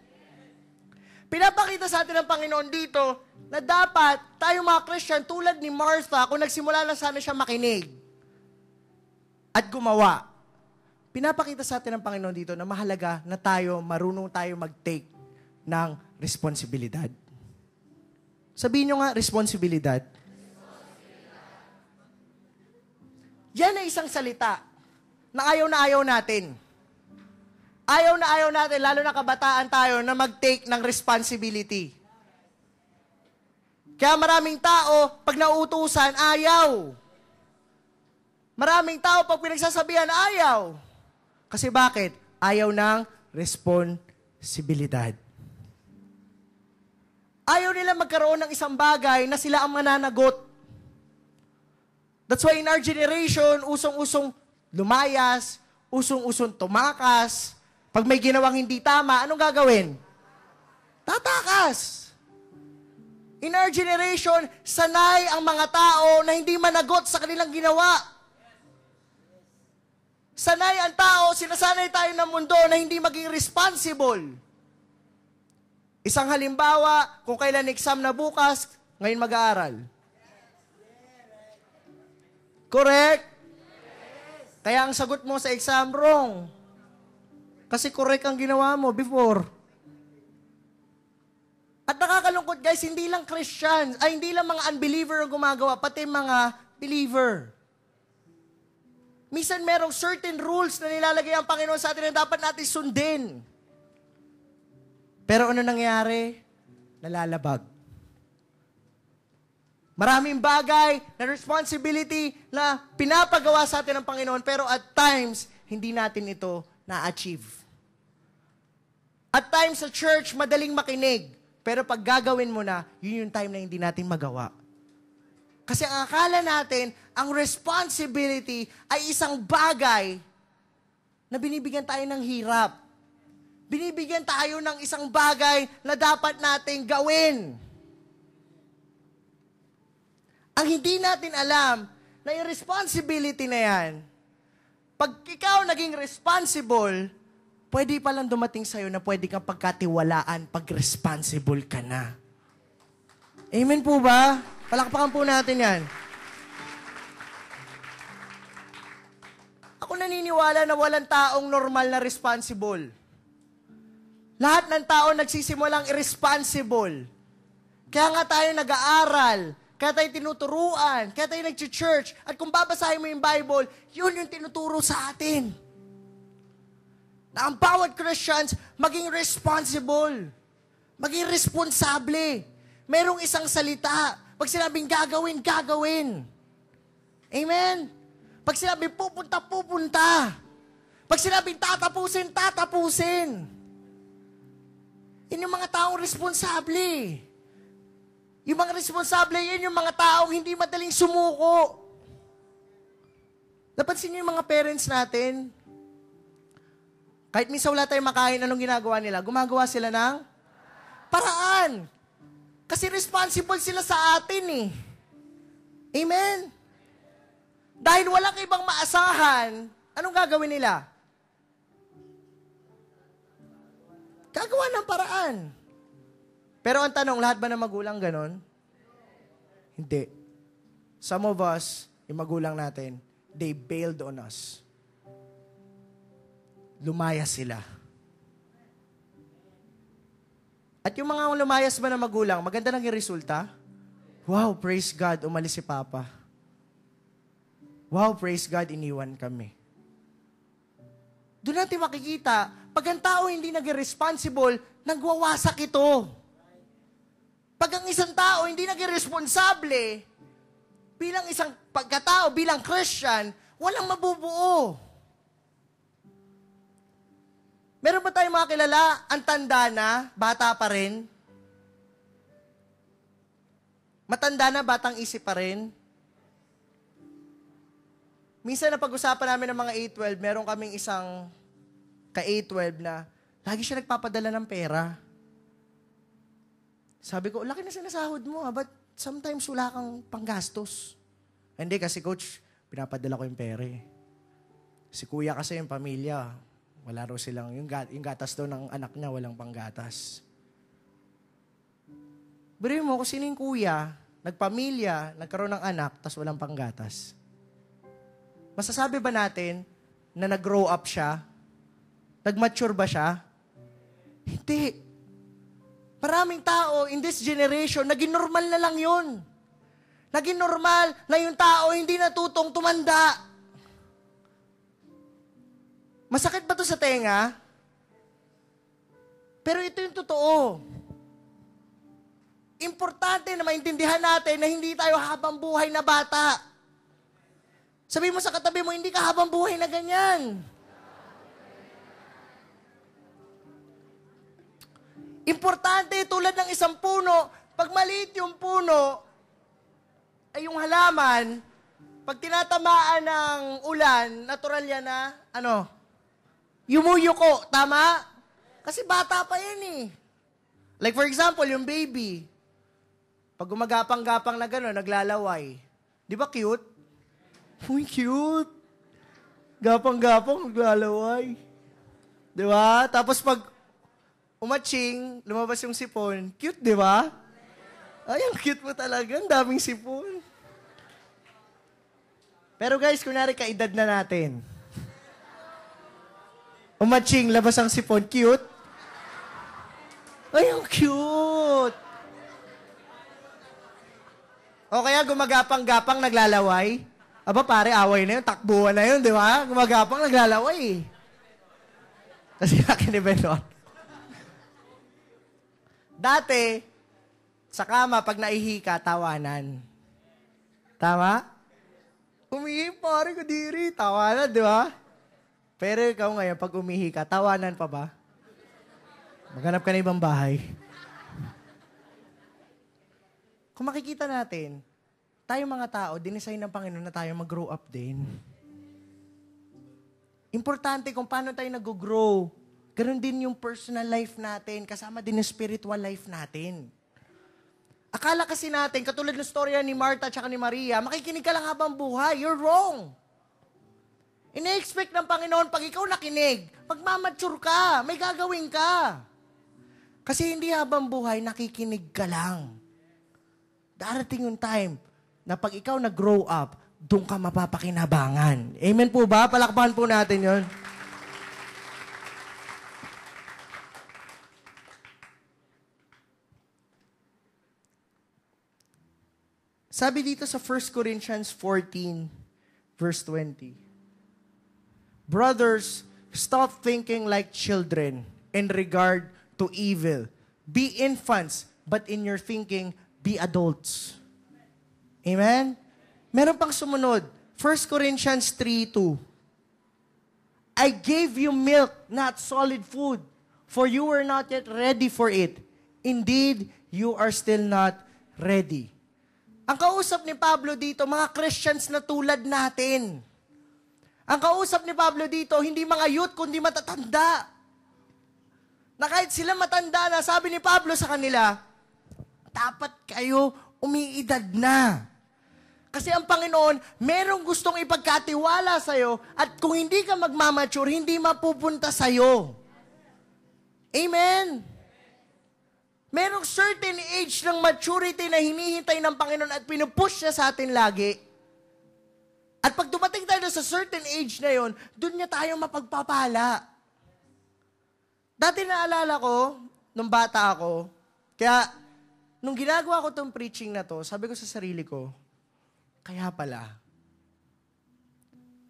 Pinapakita sa atin ng Panginoon dito na dapat tayo mga Christian tulad ni Martha kung nagsimula na sana siya makinig at gumawa. Pinapakita sa atin ng Panginoon dito na mahalaga na marunong tayo mag-take ng responsibilidad. Sabihin nyo nga, responsibilidad. Yan ay isang salita na ayaw natin. Ayaw natin, lalo na kabataan tayo, na mag-take ng responsibility. Kaya maraming tao, pag nauutusan, ayaw. Maraming tao, pag pinagsasabihan, ayaw. Kasi bakit? Ayaw ng responsibilidad. Ayaw nila magkaroon ng isang bagay na sila ang mananagot. That's why in our generation, usong-usong lumayas, usong-usong tumakas. Pag may ginawang hindi tama, anong gagawin? Tatakas. In our generation, sanay ang mga tao na hindi managot sa kanilang ginawa. Sanay ang tao, sinasanay tayo ng mundo na hindi maging responsible. Isang halimbawa, kung kailan exam na bukas, ngayon mag-aaral. Correct? Kaya ang sagot mo sa exam, wrong. Kasi correct ang ginawa mo before. At nakakalungkot guys, hindi lang Christians, hindi lang mga unbeliever ang gumagawa, pati mga believer. Minsan merong certain rules na nilalagay ang Panginoon sa atin na dapat natin sundin. Pero ano nangyari? Nalalabag. Maraming bagay na responsibility na pinapagawa sa atin ng Panginoon, pero at times, hindi natin ito na-achieve. At times sa church, madaling makinig. Pero pag gagawin mo na, yun yung time na hindi natin magawa. Kasi ang akala natin, ang responsibility ay isang bagay na binibigyan tayo ng hirap. Binibigyan tayo ng isang bagay na dapat nating gawin. Ang hindi natin alam na yung responsibility na yan, pag ikaw naging responsible, pwede palang dumating sa'yo na pwede kang pagkatiwalaan pag responsible ka na. Amen po ba? Palakpakan po natin yan. Ako naniniwala na walang taong normal na responsible. Lahat ng tao nagsisimulang irresponsible. Kaya nga tayo nag-aaral, kaya tayo tinuturuan, kaya tayo nag-church. At kung babasahin mo yung Bible, yun yung tinuturo sa atin. Na ang bawat Christians maging responsible. Maging responsable. Merong isang salita. Pag sinabing gagawin, gagawin. Amen? Pag sinabing pupunta, pupunta. Pag sinabing tatapusin, tatapusin. Yun yung mga taong responsable. Yung mga responsable, yun yung mga taong hindi madaling sumuko. Napansin niyo yung mga parents natin? Kahit minsan wala tayong makain, anong ginagawa nila? Gumagawa sila ng paraan. Kasi responsible sila sa atin eh. Amen? Dahil walang ibang maasahan, anong gagawin nila? Gagawa ng paraan. Pero ang tanong, lahat ba ng magulang ganon? Hindi. Some of us, yung magulang natin, they bailed on us. Lumayas sila. At yung mga lumayas ba na magulang, maganda lang yung resulta? Wow, praise God, umalis si Papa. Wow, praise God, iniwan kami. Doon natin makikita, pag ang tao hindi naging responsible, nagwawasak ito. Pag ang isang tao hindi naging responsable, bilang isang pagkatao, bilang Christian, walang mabubuo. Meron ba tayong mga kilala, ang tanda na, bata pa rin? Matanda na, batang isip pa rin? Minsan na pag-usapan namin ng mga A12, meron kaming isang ka-A12 na lagi siya nagpapadala ng pera. Sabi ko, laki na sinasahod mo, but sometimes wala kang panggastos. Hindi kasi coach, pinapadala ko yung pera eh. Si kuya kasi yung pamilya, wala raw silang, yung gatas daw ng anak niya, walang panggatas. Biro mo, kung sino yung kuya, nagpamilya, nagkaroon ng anak, tas walang panggatas. Masasabi ba natin na nag-grow up siya? Nag-mature ba siya? Hindi. Maraming tao in this generation, naging normal na lang yun. Naging normal na yung tao hindi natutong tumanda. Masakit ba to sa tenga? Pero ito yung totoo. Importante na maintindihan natin na hindi tayo habang buhay na bata. Sabi mo sa katabi mo, hindi ka habang buhay na ganyan. Importante, tulad ng isang puno, pag maliit yung puno, ay yung halaman, pag tinatamaan ng ulan, natural yan na, yumuyuko, tama? Kasi bata pa yan eh. Like for example, yung baby, pag gumagapang-gapang na gano'n, naglalaway. Di ba cute? Uy, cute. Gapang-gapang, naglalaway. Di ba? Tapos pag umaching, lumabas yung sipon, cute, di ba? Ay, ang cute mo talaga. Ang daming sipon. Pero guys, kunwari kaedad na natin. Umaching, labas ang sipon, cute. Ay, ang cute. O kaya gumagapang-gapang, naglalaway. Aba pare, away na yun, takbuhan na yun, di ba? Gumagapang, naglalaway. Kasi nakinibenon. Dati, sa kama, pag naihi ka, tawanan. Tama? Umihi, pare, kadiri, tawanan, di ba? Pero ikaw ngayon, pag umihi ka, tawanan pa ba? Maghanap ka na ibang bahay. Kung makikita natin, tayong mga tao, dinesign ng Panginoon na tayo mag-grow up din. Importante kung paano tayo nag-grow. Ganon din yung personal life natin, kasama din yung spiritual life natin. Akala kasi natin, katulad ng storya ni Martha at ni Maria, makikinig ka lang habang buhay. You're wrong. Ine-expect ng Panginoon, pag ikaw nakinig, magmamature ka, may gagawin ka. Kasi hindi habang buhay, nakikinig ka lang. Darating yung time, na pag ikaw nag-grow up, doon ka mapapakinabangan. Amen po ba? Palakpakan po natin yon. Sabi dito sa 1 Corinthians 14, verse 20, Brothers, stop thinking like children in regard to evil. Be infants, but in your thinking, be adults. Amen? Meron pang sumunod. 1 Corinthians 3:2. I gave you milk, not solid food, for you were not yet ready for it. Indeed, you are still not ready. Ang kausap ni Pablo dito, mga Christians na tulad natin. Ang kausap ni Pablo dito, hindi mga youth, kundi matatanda. Na kahit sila matanda na, sabi ni Pablo sa kanila, dapat kayo umiidad na. Kasi ang Panginoon, merong gustong ipagkatiwala sa'yo at kung hindi ka magmamature, hindi mapupunta sa'yo. Amen? Merong certain age ng maturity na hinihintay ng Panginoon at pinupush niya sa atin lagi. At pag dumating tayo sa certain age na yon, doon niya tayo mapagpapala. Dati naalala ko, nung bata ako, kaya nung ginagawa ko tong preaching na to, sabi ko sa sarili ko, kaya pala.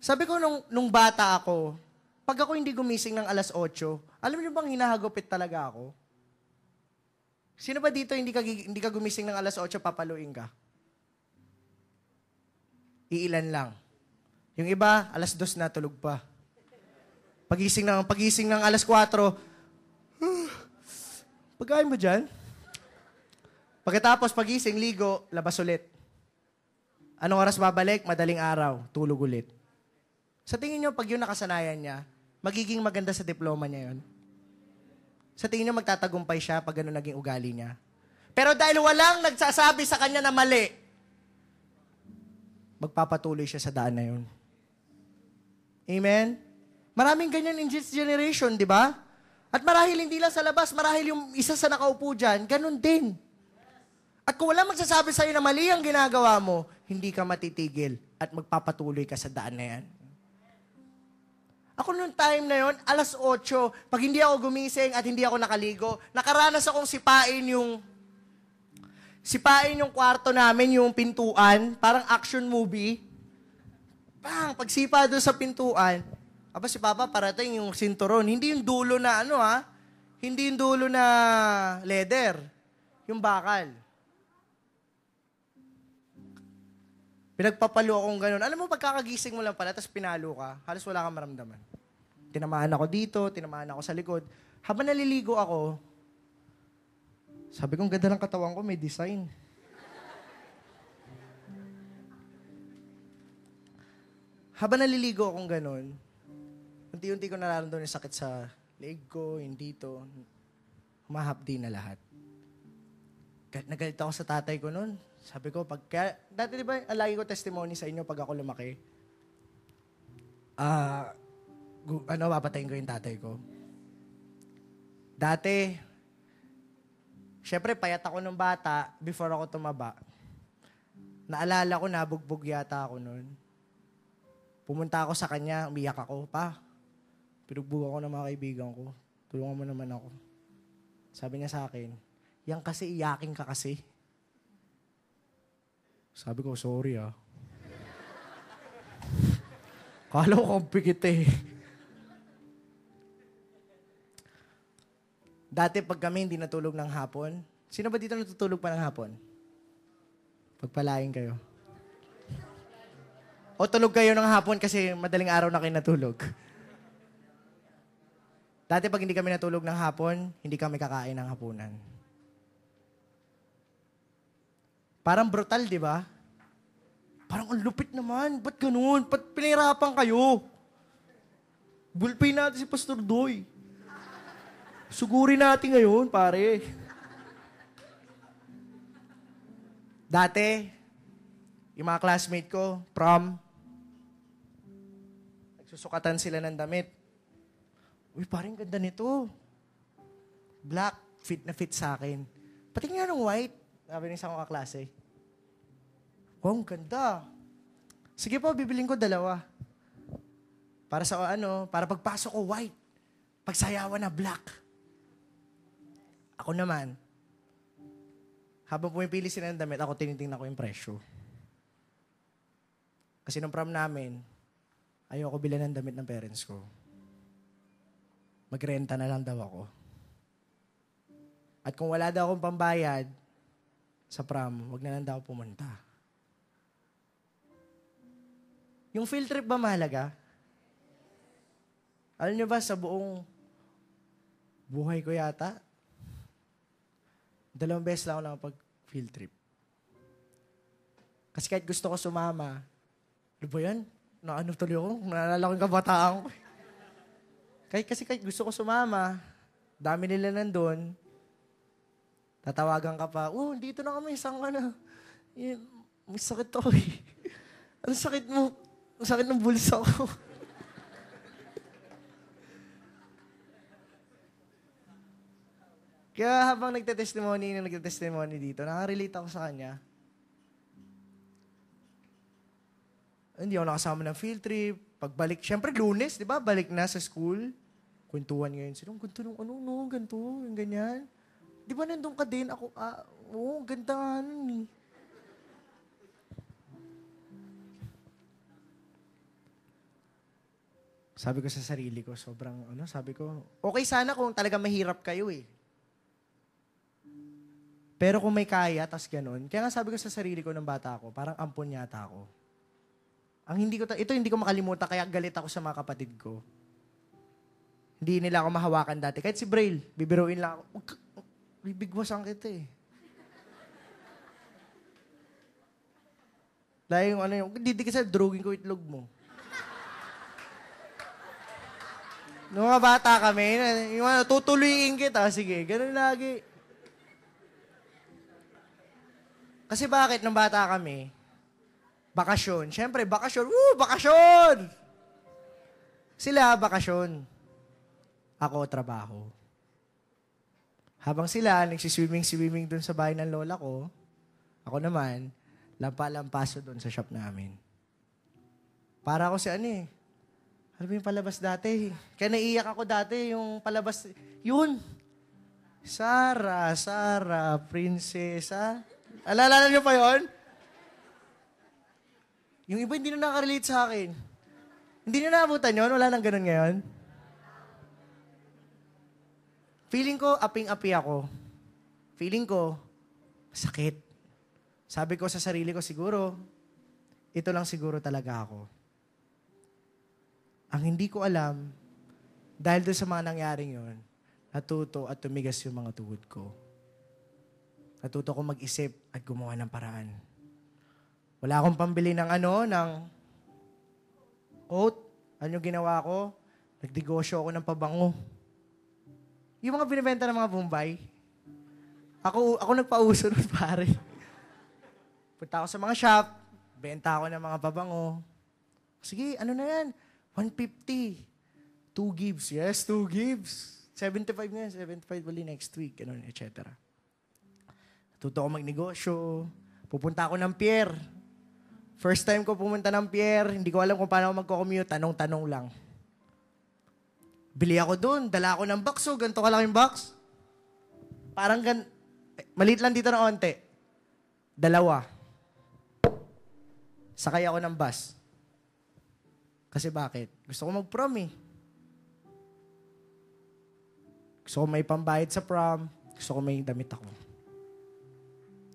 Sabi ko nung bata ako, pag ako hindi gumising ng alas 8, alam niyo bang hinahagupit talaga ako? Sino ba dito hindi ka gumising ng alas 8, papaluin ka? Iilan lang. Yung iba, alas 2 na, tulog pa. Pagising ng alas 4, pagkain mo dyan? Pagkatapos, pagising, ligo, labas ulit. Anong oras babalik? Madaling araw, tulog ulit. Sa tingin nyo, pag yun nakasanayan niya, magiging maganda sa diploma niya yun? Sa tingin nyo, magtatagumpay siya pag gano'n naging ugali niya? Pero dahil walang nagsasabi sa kanya na mali, magpapatuloy siya sa daan na yun. Amen? Maraming ganyan in this generation, di ba? At marahil hindi lang sa labas, marahil yung isa sa nakaupo dyan, ganun din. At kung wala magsasabi sa'yo na mali ang ginagawa mo, hindi ka matitigil at magpapatuloy ka sa daan na yan. Ako noong time na yon, alas 8, pag hindi ako gumising at hindi ako nakaligo, nakaranas akong sipain yung kwarto namin, yung pintuan, parang action movie. Bang, pagsipa doon sa pintuan, aba si Papa parating yung sinturon. Hindi yung dulo na hindi yung dulo na leather. Yung bakal. Pinagpapalo akong ganun. Alam mo, pagkakagising mo lang pala, tapos pinalo ka, halos wala kang maramdaman. Tinamaan ako dito, tinamaan ako sa likod. Habang naliligo ako, sabi ko, ganda ng katawan ko, may design. Habang naliligo akong ganun, unti-unti ko nararamdaman yung sakit sa leg ko, yung dito. Humahapdi na lahat. Nagalit ako sa tatay ko noon. Sabi ko, dati di ba, lagi ko testimony sa inyo pag ako lumaki. Papatayin ko yung tatay ko. Dati, syempre, payat ako nung bata before ako tumaba. Naalala ko, nabugbog yata ako noon. Pumunta ako sa kanya, umiyak ako, Pa, pinugbog ako ng mga kaibigan ko. Tulungan mo naman ako. Sabi niya sa akin, yan kasi, iyakin ka kasi. Sabi ko, sorry Kala ko kang pikit eh. Dati pag kami hindi natulog ng hapon, sino ba dito natutulog pa ng hapon? Pagpalain kayo. O tulog kayo ng hapon kasi madaling araw na kayo natulog. Dati pag hindi kami natulog ng hapon, hindi kami kakain ng hapunan. Parang brutal, di ba? Parang ang lupit naman. Ba't ganun? Ba't pinahirapan kayo? Bulpin natin si Pastor Doy. Sugurin natin ngayon, pare. Dati, yung mga classmate ko, prom, nagsusukatan sila ng damit. Uy, parang ganda nito. Black, fit na fit sa akin. Pati nga ng white, sabi ng isang kaklase. Wow, ang ganda. Sige po, bibiling ko 2. Para sa para pagpasok ko, white. Pagsayawan na, black. Ako naman, habang pumipili sila ng damit, ako tinitingnan ko yung presyo. Kasi nung prom namin, ayoko bilan ng damit ng parents ko. Magrenta na lang daw ako. At kung wala daw akong pambayad sa prom, wag na lang daw pumunta. Yung field trip ba mahalaga? Alam niyo ba, sa buong buhay ko yata, 2 beses lang ako nakapag-field trip. Kasi kahit gusto ko sumama, ano ba yan? Tuloy ako? Naalala ko yung kabataan ko. Kahit gusto ko sumama, dami nila nandun, tatawagan ka pa, dito na kami, isang may sakit ako eh. Anong sakit mo? Ang sakit ng bulsa ko. Kaya habang nagtetestimony dito, nakarelate ako sa kanya. Hindi ako nakasama ng field trip. Pagbalik, syempre Lunes, di ba? Balik na sa school. Kwentuhan ngayon sila. Ganito nung ano, no? Ganito, yung ganyan. Di ba nandun ka din? Ako, oo, ganda nga nun eh. Sabi ko sa sarili ko, sabi ko, okay sana kung talaga mahirap kayo eh. Pero kung may kaya, tas ganun, kaya nga sabi ko sa sarili ko ng bata ako, parang ampon yata ako. Ito hindi ko makalimutan, kaya galit ako sa mga kapatid ko. Hindi nila ako mahawakan dati. Kahit si Braille, bibiruin lang ako, bibigwasan kita eh. Dahil hindi kasi drugin ko itlog mo. Nung mga bata kami, tutuloyin kita, sige, ganun lagi. Kasi bakit nung bata kami, bakasyon. Siyempre, bakasyon. Bakasyon! Sila, bakasyon. Ako, trabaho. Habang sila, nagsiswimming dun sa bahay ng lola ko, ako naman, lampa-lampaso dun sa shop namin. Para ako si ano ba yung palabas dati? Kaya naiiyak ako dati, yung palabas, yun. Sarah, prinsesa. Alala niyo pa yon? Yung iba hindi na nakarelate sa akin. Hindi na naabutan yun? Wala nang ganun ngayon? Feeling ko, aping-api ako. Feeling ko, sakit. Sabi ko sa sarili ko, siguro, ito lang siguro talaga ako. Ang hindi ko alam, dahil doon sa mga nangyaring yon, natuto at tumigas yung mga tuhod ko. Natuto ko mag-isip at gumawa ng paraan. Wala akong pambili ng coat. Ano ginawa ko? Nagdegosyo ako ng pabango. Yung mga binibenta ng mga Bombay. Ako nagpauso nun, pare. Punta ako sa mga shop, benta ako ng mga pabango. Sige, ano na yan? 150. 2 gives. Yes, 2 gives. 75 nga, 75 ulit next week, etc. Natuto ako magnegosyo. Pupunta ako ng pier. First time ko pumunta ng pier, hindi ko alam kung paano ako magko-commute, tanong-tanong lang. Bili ako doon, dala ako ng box, ganito kalaking box. Parang maliit lang dito na onte. 2. Sakay ako ng bus. Kasi bakit? Gusto ko mag-prom eh. Gusto ko may pambayad sa prom. Gusto ko may damit ako.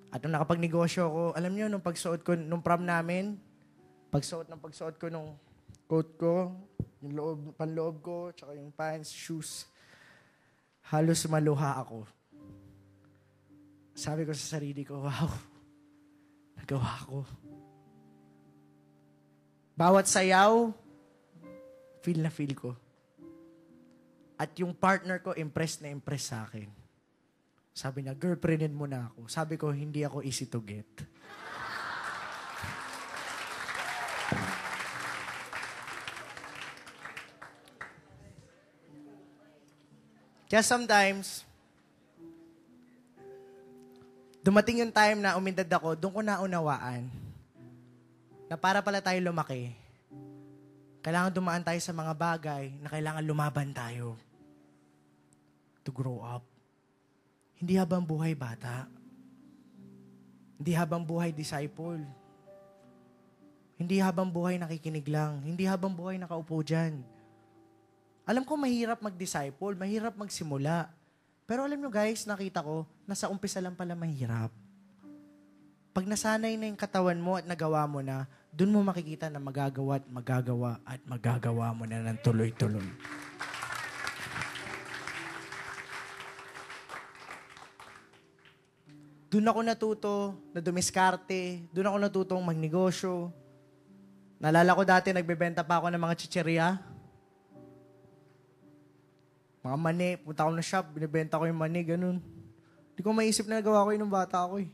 At nung nakapagnegosyo ako, alam niyo, nung pagsuot ko, nung prom namin, pagsuot ko nung coat ko, yung panloob ko, tsaka yung pants, shoes, halos maluha ako. Sabi ko sa sarili ko, wow, nagawa ko. Bawat sayaw, feel na feel ko. At yung partner ko, impressed na impressed sa akin. Sabi niya, girlfriendin mo na ako. Sabi ko, hindi ako easy to get. Kaya sometimes, dumating yung time na umindad ako, doon ko naunawaan na para pala tayo lumaki, kailangan dumaan tayo sa mga bagay na kailangan lumaban tayo to grow up. Hindi habang buhay bata. Hindi habang buhay disciple. Hindi habang buhay nakikinig lang. Hindi habang buhay nakaupo dyan. Alam ko mahirap mag-disciple, mahirap magsimula. Pero alam nyo guys, nakita ko, nasa umpisa lang pala mahirap. Pag nasanay na yung katawan mo at nagawa mo na, dun mo makikita na magagawa at magagawa mo na ng tuloy-tuloy. Doon ako natuto na dumiskarte. Doon ako natutong magnegosyo. Naalala ko dati, nagbebenta pa ako ng mga chicheria. Mga mani. Punta ako ng shop, binibenta ko yung mani, ganun. Hindi ko maisip na nagawa ko yun nung bata ako eh.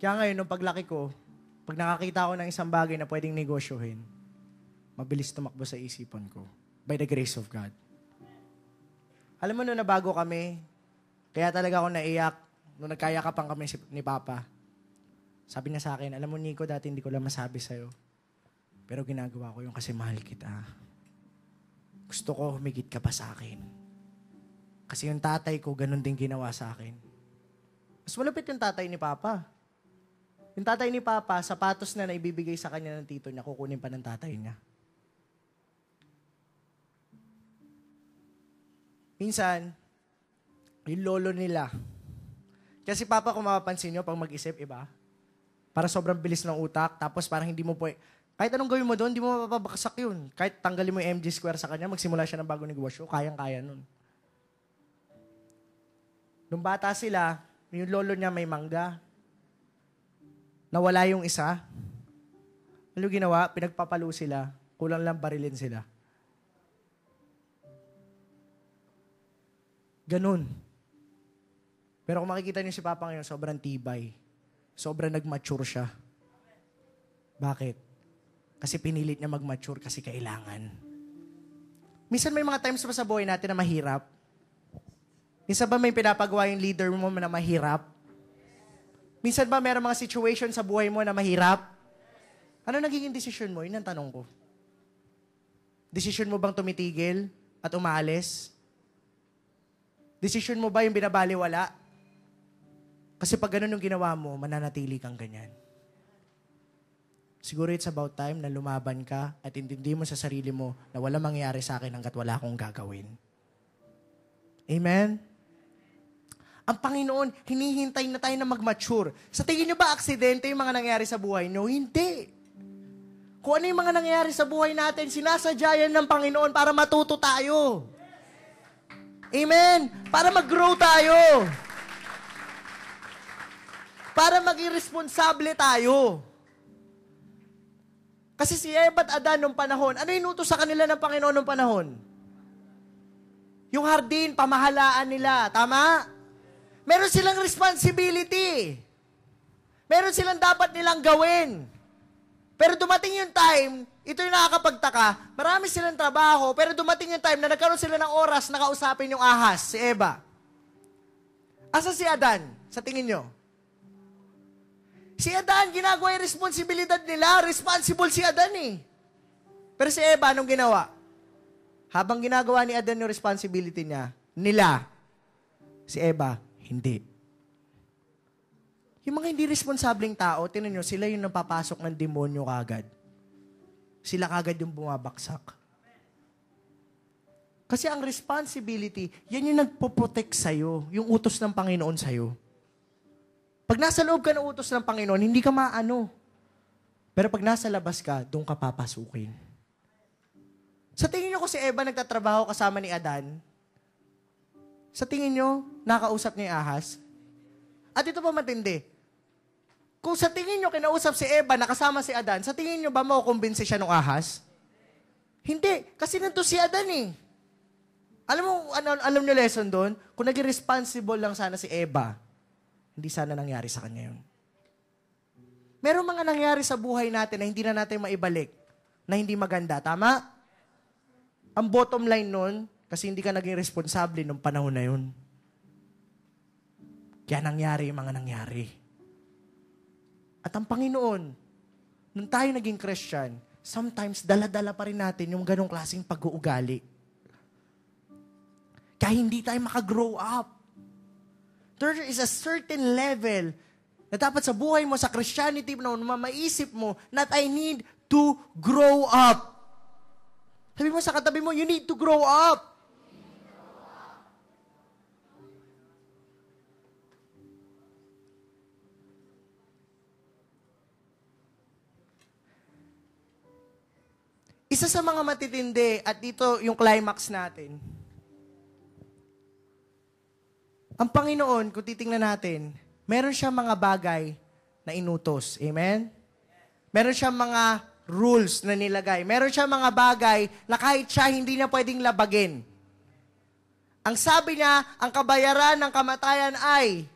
Kaya ngayon, nung paglaki ko, pag nakakita ako ng isang bagay na pwedeng negosyohin, mabilis tumakbo sa isipan ko. By the grace of God. Alam mo, nung nabago kami, kaya talaga ako naiyak, nung nagkayakapan kami ni Papa, sabi niya sa akin, alam mo Nico, dati hindi ko lang masabi sa'yo. Pero ginagawa ko yun kasi mahal kita. Gusto ko humigit ka pa sa akin. Kasi yung tatay ko, ganun din ginawa sa akin. Mas malapit yung tatay ni Papa. Yung tatay ni Papa, sapatos na naibibigay sa kanya ng tito niya, kukunin pa ng tatay niya. Minsan, yung lolo nila, kasi Papa, kung mapapansin nyo, pag mag-isip, iba, para sobrang bilis ng utak, tapos parang hindi mo kahit anong gawin mo doon, hindi mo mapapabaksak yun. Kahit tanggalin mo yung MG square sa kanya, magsimula siya ng bagong negosyo, kayang-kaya nun. Nung bata sila, yung lolo niya may mangga. Nawala yung isa. Ano ginawa? Pinagpapalo sila. Kulang lang barilin sila. Ganun. Pero kung makikita niyo si Papa ngayon, sobrang tibay. Sobrang nag-mature siya. Bakit? Kasi pinilit niya mag-mature kasi kailangan. Minsan may mga times pa sa buhay natin na mahirap. Minsan ba may pinapagawa yung leader mo na mahirap? Minsan ba mayroong mga situation sa buhay mo na mahirap? Ano nagiging desisyon mo? Yun ang tanong ko. Desisyon mo bang tumitigil at umaalis? Desisyon mo ba yung binabaliwala? Kasi pag ganun yung ginawa mo, mananatili kang ganyan. Siguro it's about time na lumaban ka at intindi mo sa sarili mo na wala mangyayari sa akin hanggat wala akong gagawin. Amen? Ang Panginoon, hinihintay na tayo na mag-mature. Sa tingin nyo ba aksidente yung mga nangyayari sa buhay nyo? Hindi. Kung ano yung mga nangyayari sa buhay natin, sinasadya yan ng Panginoon para matuto tayo. Amen? Para mag-grow tayo. Para maging responsable tayo. Kasi si Eva at Adan nung panahon, ano inutos sa kanila ng Panginoon nung panahon? Yung hardin, pamahalaan nila. Tama? Meron silang responsibility. Meron silang dapat nilang gawin. Pero dumating yung time, ito yung nakakapagtaka, marami silang trabaho, pero dumating yung time na nagkaroon sila ng oras na kausapin yung ahas, si Eva. Asa si Adan, sa tingin nyo? Si Adan, ginagawa yung responsibilidad nila. Responsible si Adan eh. Pero si Eva, anong ginawa? Habang ginagawa ni Adan yung responsibility nila, si Eva, hindi. Yung mga hindi responsableng tao, tinan nyo, sila yung napapasok ng demonyo kagad. Sila kagad yung bumabaksak. Kasi ang responsibility, yan yung nagpo-protect sa'yo, yung utos ng Panginoon sa'yo. Pag nasa loob ka ng utos ng Panginoon, hindi ka maano. Pero pag nasa labas ka, doon ka papasukin. Sa tingin nyo kung si Eva nagtatrabaho kasama ni Adan, sa tingin nyo, nakausap niya yung ahas? At ito pa matindi. Kung sa tingin nyo kinausap si Eva na kasama si Adan, sa tingin nyo ba makukumbinsi siya ng ahas? Hindi. Kasi nandito si Adan eh. Alam nyo lesson doon? Kung naging responsible lang sana si Eva, hindi sana nangyari sa kanya yun. Merong mga nangyari sa buhay natin na hindi na natin maibalik, na hindi maganda. Tama? Ang bottom line nun, kasi hindi ka naging responsable nung panahon na yun. Kaya nangyari yung mga nangyari. At ang Panginoon, nung tayo naging Christian, sometimes dala-dala pa rin natin yung ganong klaseng pag-uugali. Kaya hindi tayo makagrow up. There is a certain level na dapat sa buhay mo, sa Christianity mo, na maisip mo, that I need to grow up. Sabi mo sa katabi mo, you need to grow up. Isa sa mga matitindi, at dito yung climax natin, ang Panginoon, kung titingnan natin, meron siyang mga bagay na inutos. Amen? Meron siyang mga rules na nilagay. Meron siyang mga bagay na kahit siya hindi niya pwedeng labagin. Ang sabi niya, ang kabayaran ng kamatayan ay,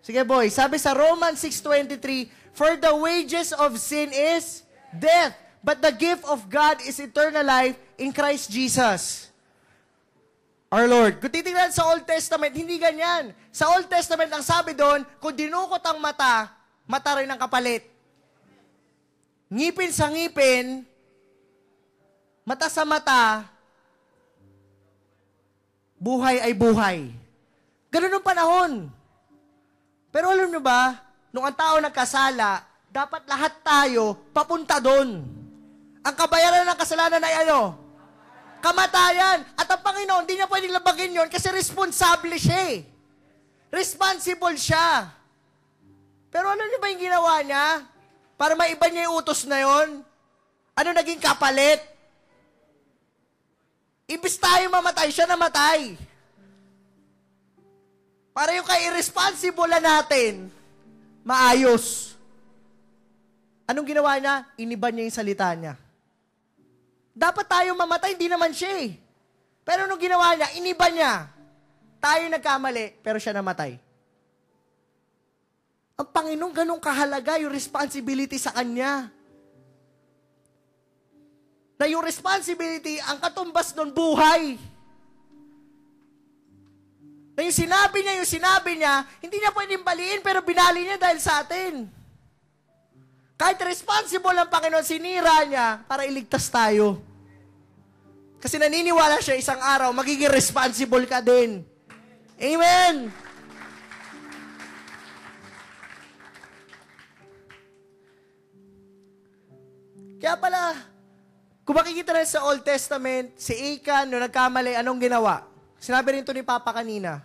sige boy, sabi sa Romans 6:23, for the wages of sin is death, but the gift of God is eternal life in Christ Jesus. Our Lord. Kung titingnan sa Old Testament, hindi ganyan. Sa Old Testament, ang sabi doon, kung dinukot ang mata, mata rin ang kapalit. ngipin sa ngipin, mata sa mata, buhay ay buhay. Ganun ang panahon. Pero alam nyo ba, nung ang tao nagkasala, dapat lahat tayo papunta doon. Ang kabayaran ng kasalanan ay ano? Kamatayan. At ang Panginoon, hindi niya pwedeng labagin yon kasi responsable siya. Responsible siya. Pero alam niyo ba yung ginawa niya? Para maiba niya yung utos na yon? Ano naging kapalit? Ibis tayo mamatay, siya namatay. Para yung ka-irresponsible na natin, maayos. Anong ginawa niya? Iniba niya yung salita niya. Dapat tayo mamatay, hindi naman siya eh. Pero anong ginawa niya? Iniba niya. Tayo nagkamali, pero siya namatay. Ang Panginoon, ganun kahalaga yung responsibility sa Kanya. Na yung responsibility, ang katumbas nun, buhay. Na yung sinabi niya, hindi niya pwedeng baliin, pero binali niya dahil sa atin. Kahit responsible ang Panginoon, sinira niya para iligtas tayo. Kasi naniniwala siya isang araw, magiging responsible ka din. Amen! Kaya pala, kung makikita na sa Old Testament, si Achan, nung nagkamali, anong ginawa? Sinabi rin ito ni Papa kanina.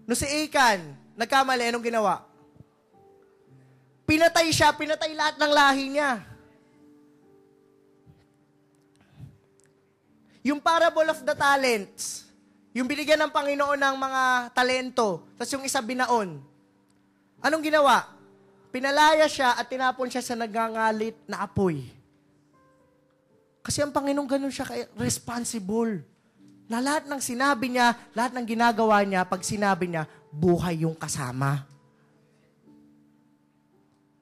Nung si Achan, nagkamali, anong ginawa? Pinatay siya, pinatay lahat ng lahi niya. Yung parable of the talents, yung binigyan ng Panginoon ng mga talento, tapos yung isa binaon. Anong ginawa? Pinalaya siya at tinapon siya sa nagangalit na apoy. Kasi ang Panginoon ganun siya responsible. Na lahat ng sinabi niya, lahat ng ginagawa niya, pag sinabi niya, buhay yung kasama.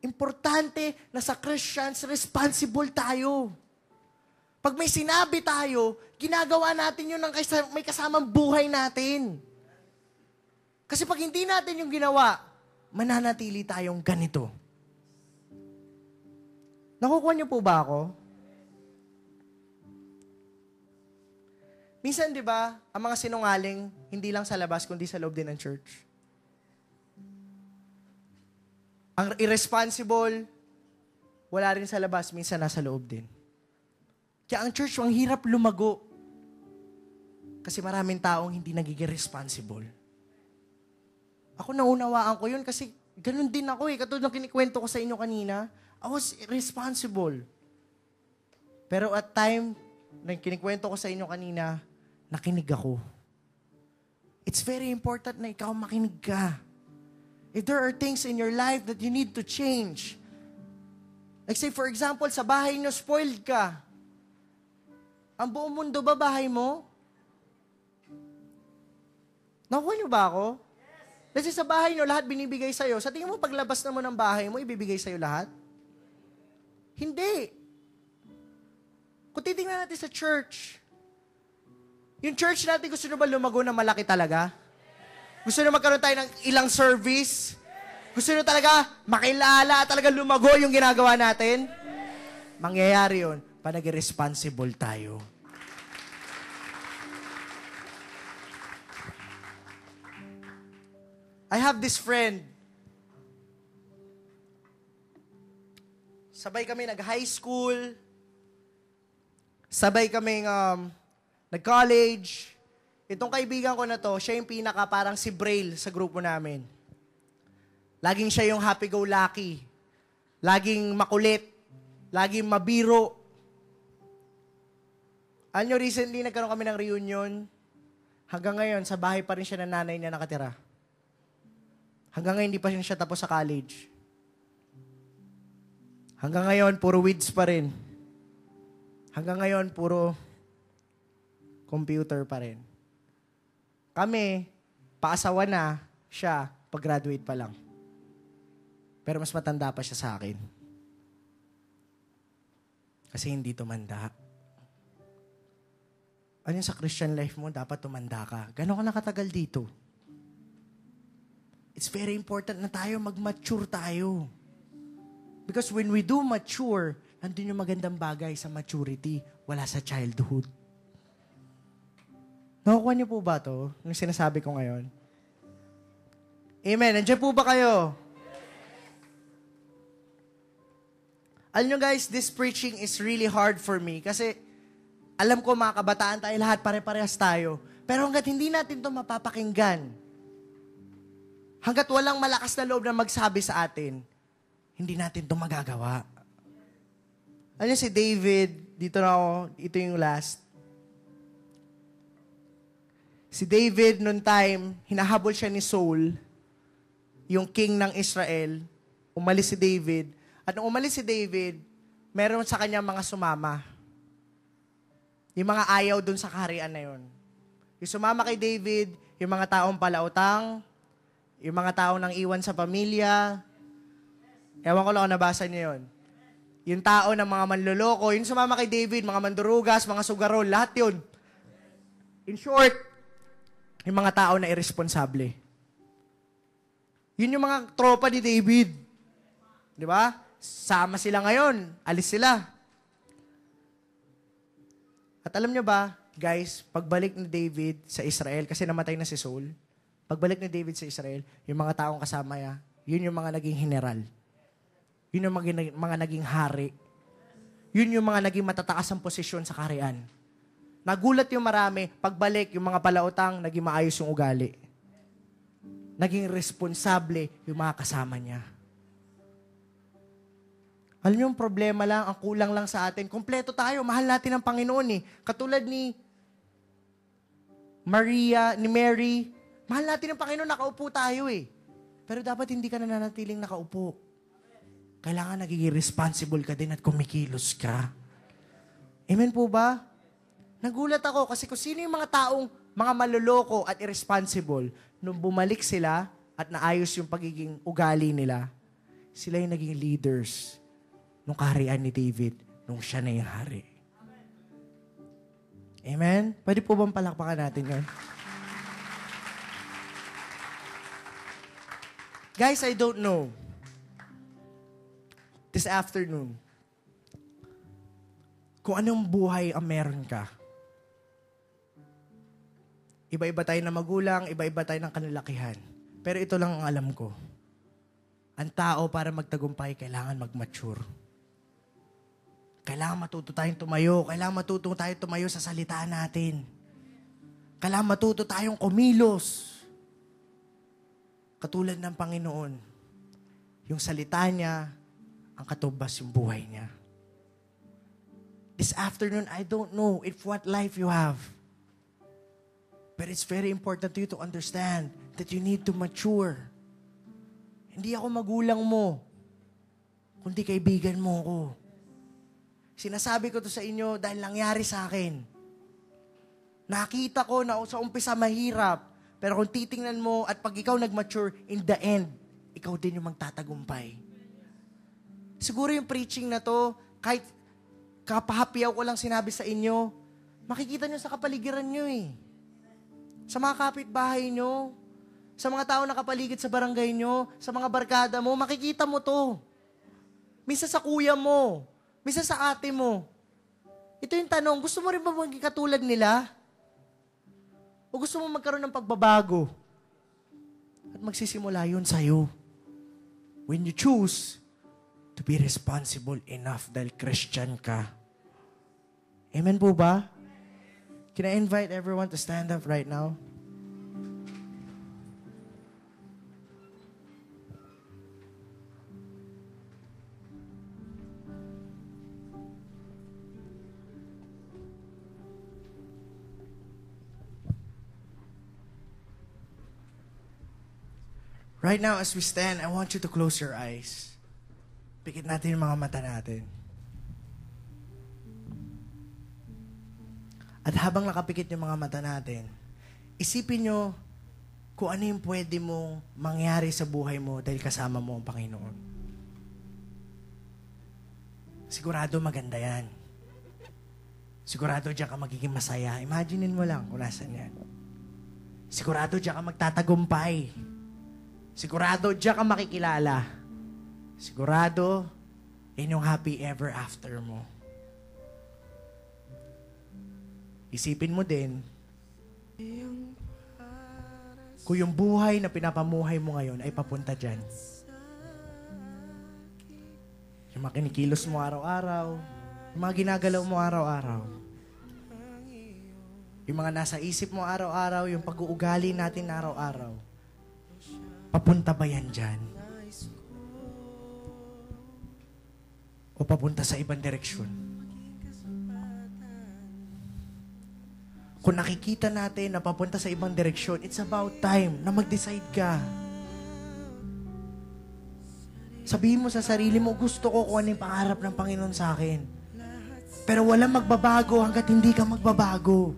Importante na sa Christians, responsible tayo. Pag may sinabi tayo, ginagawa natin yun ng may kasamang buhay natin. Kasi pag hindi natin yung ginawa, mananatili tayong ganito. Nakukuha niyo po ba ako? Minsan, di ba, ang mga sinungaling, hindi lang sa labas, kundi sa loob din ng church. Ang irresponsible, wala rin sa labas, minsan nasa loob din. Kaya ang church, ang hirap lumago. Kasi maraming taong hindi nagiging responsible. Ako naunawaan ko yun kasi ganun din ako eh. Katulad ng kinikwento ko sa inyo kanina, I was irresponsible. Pero at time, nang kinikwento ko sa inyo kanina, nakinig ako. It's very important na ikaw makinig ka. If there are things in your life that you need to change. Like say, for example, sa bahay nyo, spoiled ka. Ang buong mundo ba bahay mo? Nakuha nyo ba ako? Kasi sa bahay nyo, lahat binibigay sa'yo. Sa tingin mo, paglabas na mo ng bahay mo, ibibigay sa'yo lahat? Hindi. Kung titingnan natin sa church, yung church natin, gusto nyo ba lumago na malaki talaga? Gusto nyo magkaroon tayo ng ilang service? Gusto nyo talaga makilala at talaga lumago yung ginagawa natin? Mangyayari yun pag naging responsible tayo. I have this friend. Sabay kami nag-high school. Sabay kami nag-college. Itong kaibigan ko na to, siya yung pinaka parang si Braille sa grupo namin. Laging siya yung happy-go-lucky. Laging makulit. Laging mabiro. Alam nyo, recently nagkaroon kami ng reunion. Hanggang ngayon, sa bahay pa rin siya ng nanay niya nakatira. Hanggang ngayon, hindi pa siya tapos sa college. Hanggang ngayon, puro weeds pa rin. Hanggang ngayon, puro computer pa rin. Kami, paasawa na siya, pag-graduate pa lang. Pero mas matanda pa siya sa akin. Kasi hindi tumanda. Ano yung sa Christian life mo, dapat tumanda ka. Gano'n ka nakatagal dito? It's very important na tayo, mag-mature tayo. Because when we do mature, nandun yung magandang bagay sa maturity, wala sa childhood. Nakukuha niyo po ba to? Yung sinasabi ko ngayon? Amen. Nandiyan po ba kayo? Alam nyo guys, this preaching is really hard for me kasi alam ko mga kabataan tayo lahat, pare-parehas tayo. Pero hanggat hindi natin to mapapakinggan, hanggat walang malakas na loob na magsabi sa atin, hindi natin to magagawa. Alam nyo si David, dito na ako, ito yung last. Si David, noon time, hinahabol siya ni Saul, yung king ng Israel. Umalis si David. At nung umalis si David, meron sa kanya mga sumama. Yung mga ayaw dun sa kaharian na yun. Yung sumama kay David, yung mga taong palautang, yung mga taong nang iwan sa pamilya. Ewan ko lang kung nabasa niyo yun. Yung tao ng mga manloloko, yung sumama kay David, mga mandurugas, mga sugarol, lahat yun. In short, yung mga tao na irresponsable. Yun yung mga tropa ni David. Di ba? Sama sila ngayon. Alis sila. At alam nyo ba, guys, pagbalik ni David sa Israel, kasi namatay na si Saul, pagbalik ni David sa Israel, yung mga taong kasama niya, yun yung mga naging general. Yun yung mga naging hari. Yun yung mga naging matataas ang posisyon sa kaharian. Nagulat yung marami, pagbalik, yung mga palautang, naging maayos yung ugali. Naging responsable yung mga kasama niya. Alam niyo, yung problema lang, ang kulang lang sa atin. Kompleto tayo, mahal natin ang Panginoon eh. Katulad ni Mary, mahal natin ang Panginoon, nakaupo tayo eh. Pero dapat hindi ka nananatiling nakaupo. Kailangan nagiging responsible ka din at kumikilos ka. Amen po ba? Nagulat ako kasi kung sino yung mga taong mga maloloko at irresponsible, nung bumalik sila at naayos yung pagiging ugali nila, sila yung naging leaders nung kaharian ni David, nung siya na yung hari. Amen? Pwede po bang palakpakan natin yun? Guys, I don't know. This afternoon, kung anong buhay ang meron ka. Iba-iba tayo na magulang, iba-iba tayo ng kanalakihan. Pero ito lang ang alam ko. Ang tao para magtagumpay, kailangan mag-mature. Kailangan matuto tayong tumayo. Kailangan matuto tayong tumayo sa salita natin. Kailangan matuto tayong kumilos. Katulad ng Panginoon. Yung salita niya, ang katubas yung buhay niya. This afternoon, I don't know if what life you have. But it's very important to you to understand that you need to mature. Hindi ako magulang mo, kundi kaibigan mo ko. Sinasabi ko to sa inyo dahil nangyari sa akin. Nakita ko na sa umpisa mahirap, pero kung titingnan mo at pag ikaw nag-mature, in the end, ikaw din yung magtatagumpay. Siguro yung preaching na to, kahit kapahapiyaw ko lang sinabi sa inyo, makikita nyo sa kapaligiran nyo eh. Sa mga kapitbahay nyo, sa mga tao na kapaligid sa barangay nyo, sa mga barkada mo, makikita mo to. Minsan sa kuya mo, minsan sa ate mo. Ito yung tanong, gusto mo rin ba maging katulad nila? O gusto mo magkaroon ng pagbabago? At magsisimula yun sa'yo. When you choose to be responsible enough dahil Christian ka. Amen po ba? Can I invite everyone to stand up right now? Right now, as we stand, I want you to close your eyes. Pikit natin yung mga mata natin. At habang nakapikit yung mga mata natin, isipin nyo kung ano yung pwede mong mangyari sa buhay mo dahil kasama mo ang Panginoon. Sigurado maganda yan. Sigurado diyan ka magiging masaya. Imaginein mo lang kung nasan yan. Sigurado diyan ka magtatagumpay. Sigurado diyan ka makikilala. Sigurado Yan yung happy ever after mo. Isipin mo din, kung yung buhay na pinapamuhay mo ngayon ay papunta dyan. Yung mga kinikilos mo araw-araw, yung mga ginagalaw mo araw-araw, yung mga nasa isip mo araw-araw, yung pag-uugali natin araw-araw, papunta ba yan dyan? O papunta sa ibang direksyon? Kung nakikita natin na papunta sa ibang direksyon, it's about time na mag-decide ka. Sabihin mo sa sarili mo, gusto ko kung ano yung pangarap ng Panginoon sa akin. Pero walang magbabago hanggat hindi ka magbabago.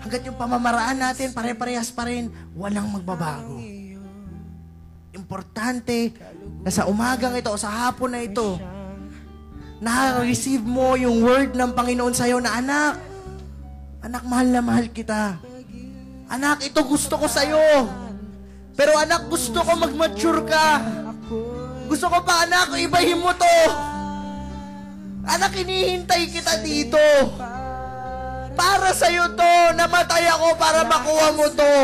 Hanggat yung pamamaraan natin, pare-parehas pa rin, walang magbabago. Importante na sa umagang ito o sa hapon na ito, na-receive mo yung word ng Panginoon sa'yo na, anak, mahal na mahal kita. Anak, ito gusto ko sa'yo. Pero anak, gusto ko mag-mature ka. Gusto ko pa, anak, ibahin mo to. Anak, hinihintay kita dito. Para sa'yo to. Namatay ako para makuha mo to.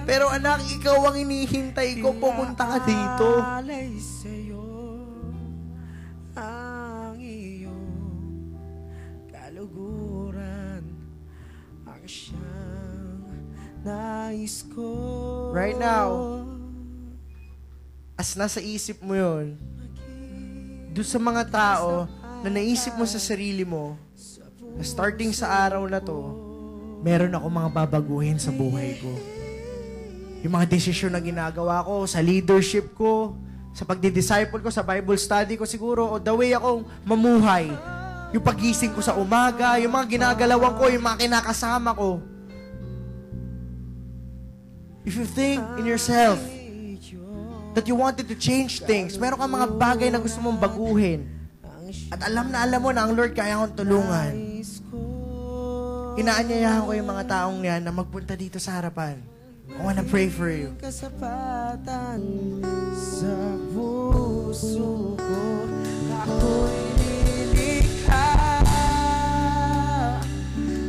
Pero anak, ikaw ang hinihintay ko. Pumunta ka dito. Right now, as nasa isip mo yun, doon sa mga tao na naisip mo sa sarili mo, na starting sa araw na to, meron ako mga babaguhin sa buhay ko. Yung mga desisyon na ginagawa ko, sa leadership ko, sa pagdi-disciple ko, sa Bible study ko siguro, o the way akong mamuhay, yung pagising ko sa umaga, yung mga ginagalawan ko, yung mga kinakasama ko. If you think in yourself that you wanted to change things, meron kang mga bagay na gusto mong baguhin, at alam mo na ang Lord kaya kong tulungan, inaanyayahan ko yung mga taong yan na magpunta dito sa harapan. I wanna pray for you. Kasapatan sa puso ko, ako'y nilikha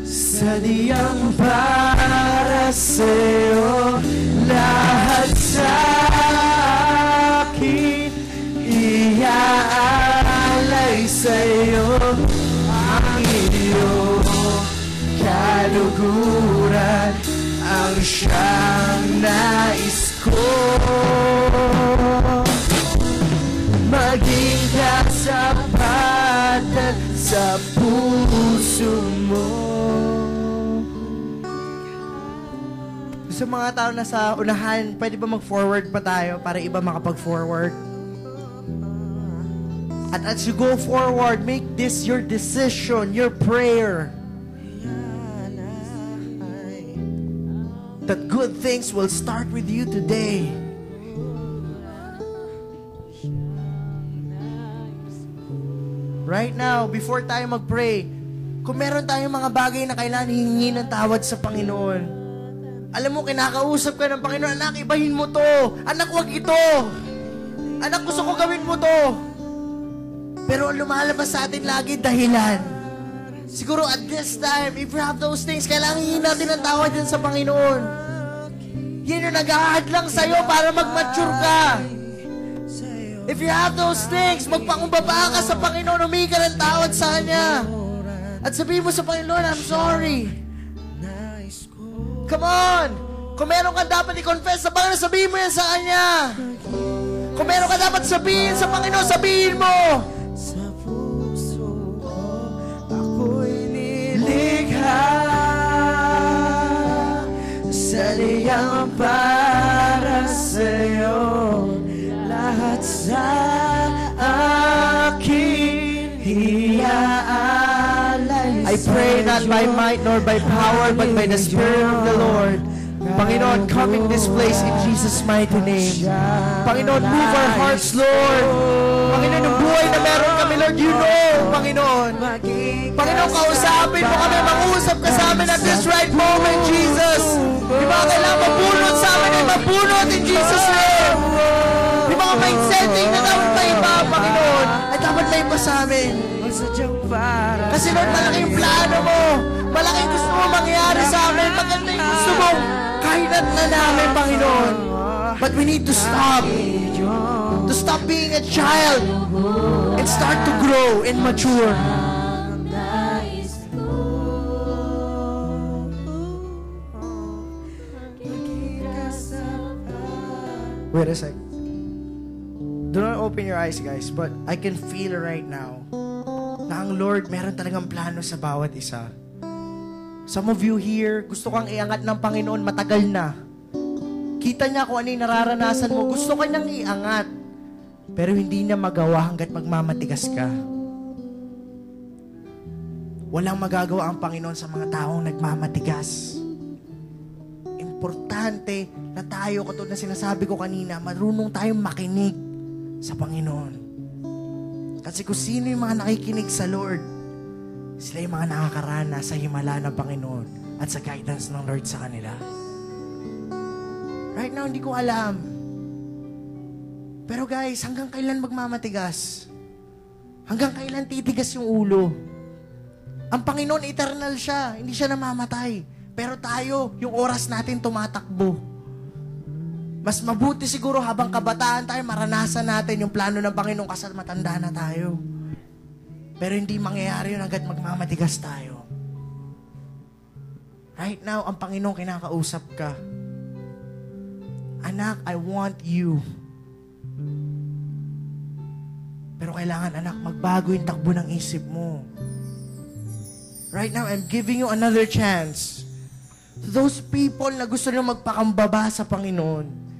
sadyang para sa'yo. Lahat sa akin iaalay sa'yo. Ang iyong kaluguran ang siyang nais ko. Maging kasapatan sa puso mo. Sa mga tao na sa unahan, pwede ba mag-forward pa tayo para iba makapag-forward? At as you go forward, make this your decision, your prayer, that good things will start with you today. Right now, before tayo mag-pray, kung meron tayong mga bagay na kailangan hihingi ng tawad sa Panginoon, alam mo, kinakausap ka ng Panginoon, anak, ibahin mo to. Anak, wag ito. Anak, gusto ko gawin mo to. Pero lumalabas sa atin lagi dahilan. Siguro at this time, if you have those things, kailangan hingin natin ng tawad din sa Panginoon. Yan yung nag-ahadlang sa'yo para mag-mature ka. If you have those things, magpakumbaba ka sa Panginoon, humingi ka ng tawad sa Kanya. At sabihin mo sa Panginoon, I'm sorry. Come on! Kung meron ka dapat i-confess sa Panginoon, sabihin mo yan sa Kanya. Kung meron ka dapat sabihin sa Panginoon, sabihin mo. Sa puso ko, ako'y nilikha sadyang para sa'yo. Lahat sa akin iaalay. I pray not by might nor by power, but by the Spirit of the Lord. Panginoon, come in this place in Jesus' mighty name. Panginoon, move our hearts, Lord. Panginoon, yung buhay na meron kami, Lord, you know, Panginoon. Panginoon, kausapin mo kami, mag-uusap ka sa amin at this right moment, Jesus. Yung mga kailangan mabunot sa amin ay mabunot in Jesus' name. Yung mga mindsetting na dapat ibigay pa sa amin. Magsadyang para Kasi Lord, malaki yung plano mo. Malaki yung gusto mo mangyari sa amin. Maganda yung gusto mo. Kahinat na namin, Panginoon. But we need to stop. To stop being a child and start to grow and mature. Wait a sec. Do not open your eyes, guys, but I can feel right now na ang Lord meron talagang plano sa bawat isa. Some of you here, gusto kang iangat ng Panginoon matagal na. Kita niya kung ano yung nararanasan mo. Gusto ka niyang iangat. Pero hindi niya magawa hanggat magmamatigas ka. Walang magagawa ang Panginoon sa mga taong nagmamatigas. Importante na tayo, katulad na sinasabi ko kanina, marunong tayong makinig sa Panginoon. Kasi kung sino yung mga nakikinig sa Lord, sila yung mga nakakarana sa himala ng Panginoon at sa guidance ng Lord sa kanila. Right now, hindi ko alam. Pero guys, hanggang kailan magmamatigas? Hanggang kailan titigas yung ulo? Ang Panginoon, eternal siya. Hindi siya namamatay. Pero tayo, yung oras natin tumatakbo. Mas mabuti siguro habang kabataan tayo, maranasan natin yung plano ng Panginoon kasi matanda na tayo. Pero hindi mangyayari yun hanggat magmamatigas tayo. Right now, ang Panginoon kinakausap ka. Anak, I want you. Pero kailangan, anak, magbago yung takbo ng isip mo. Right now, I'm giving you another chance. To those people na gusto nyo magpakambaba sa Panginoon.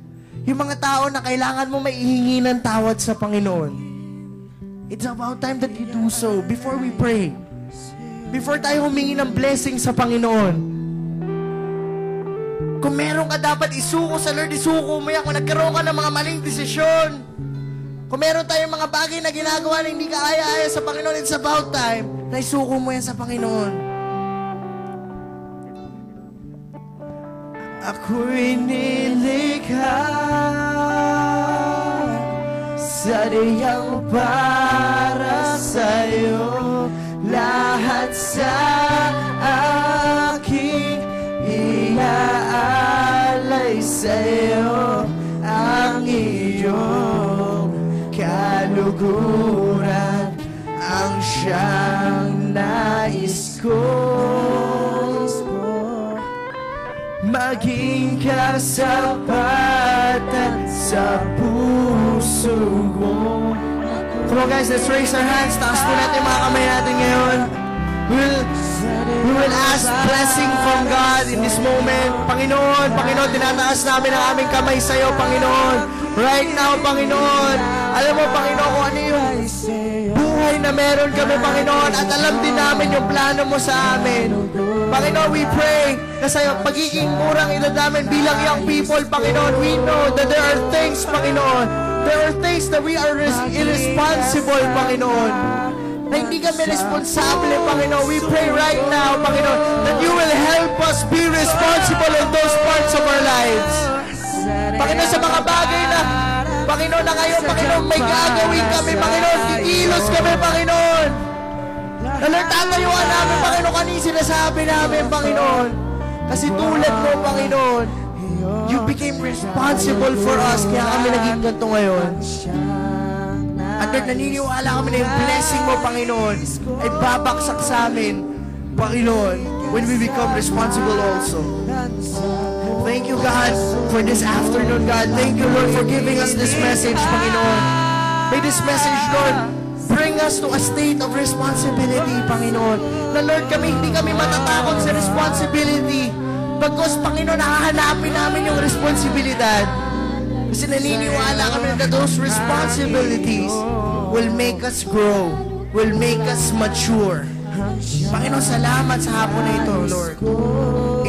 Yung mga tao na kailangan mo maihingi ng tawad sa Panginoon. It's about time that you do so before we pray. Before tayo humingi ng blessing sa Panginoon. Kung meron ka dapat isuko sa Lord, isuko mo yan. Kung nagkaroon ka ng mga maling desisyon. Kung meron tayong mga bagay na ginagawa na hindi ka aya-aya sa Panginoon, it's about time na isuko mo yan sa Panginoon. Ako'y nilikha sadyang para sa'yo. Lahat sa aking iaalay sa'yo. Ang iyong kaluguran ang siyang nais ko. Maging kasapatan sa puso ko. Come on guys, let's raise our hands. Taas po natin mga kamay natin ngayon. We will ask blessing from God in this moment. Panginoon, tinataas namin ang aming kamay sa iyo, Panginoon. Right now, Panginoon. Alam mo, Panginoon, kung ano yung buhay na meron kami, Panginoon. At alam din namin yung plano mo sa amin. Panginoon, we pray na sa pagiging murang edad namin bilang young people, Panginoon, we know that there are things, Panginoon. There are things that we are irresponsible, Panginoon. Na hindi kami responsable, Panginoon. We pray right now, Panginoon, that you will help us be responsible in those parts of our lives. Panginoon, sa mga bagay na, Panginoon, na ngayon, Panginoon, may gagawin kami, Panginoon. Kikilos kami, Panginoon. Na Lord, tatayuan namin, Panginoon, kanina sinasabi namin, Panginoon. Kasi tulad mo, Panginoon, you became responsible for us, kaya kami naging ganito ngayon. At Lord, naniniwala kami na yung blessing mo, Panginoon, ay babaksak sa amin, Panginoon, when we become responsible also. Thank you, God, for this afternoon, God. Thank you, Lord, for giving us this message, Panginoon. May this message, Lord, bring us to a state of responsibility, Panginoon. Na Lord, hindi kami matatakot sa responsibility. Bagkus, Panginoon, hahanapin namin yung responsibilidad. Kasi naniniwala kami na those responsibilities will make us grow, will make us mature. Panginoon, salamat sa hapon na ito, Lord.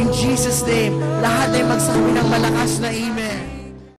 In Jesus' name, lahat ay magsabi ng malakas na amen.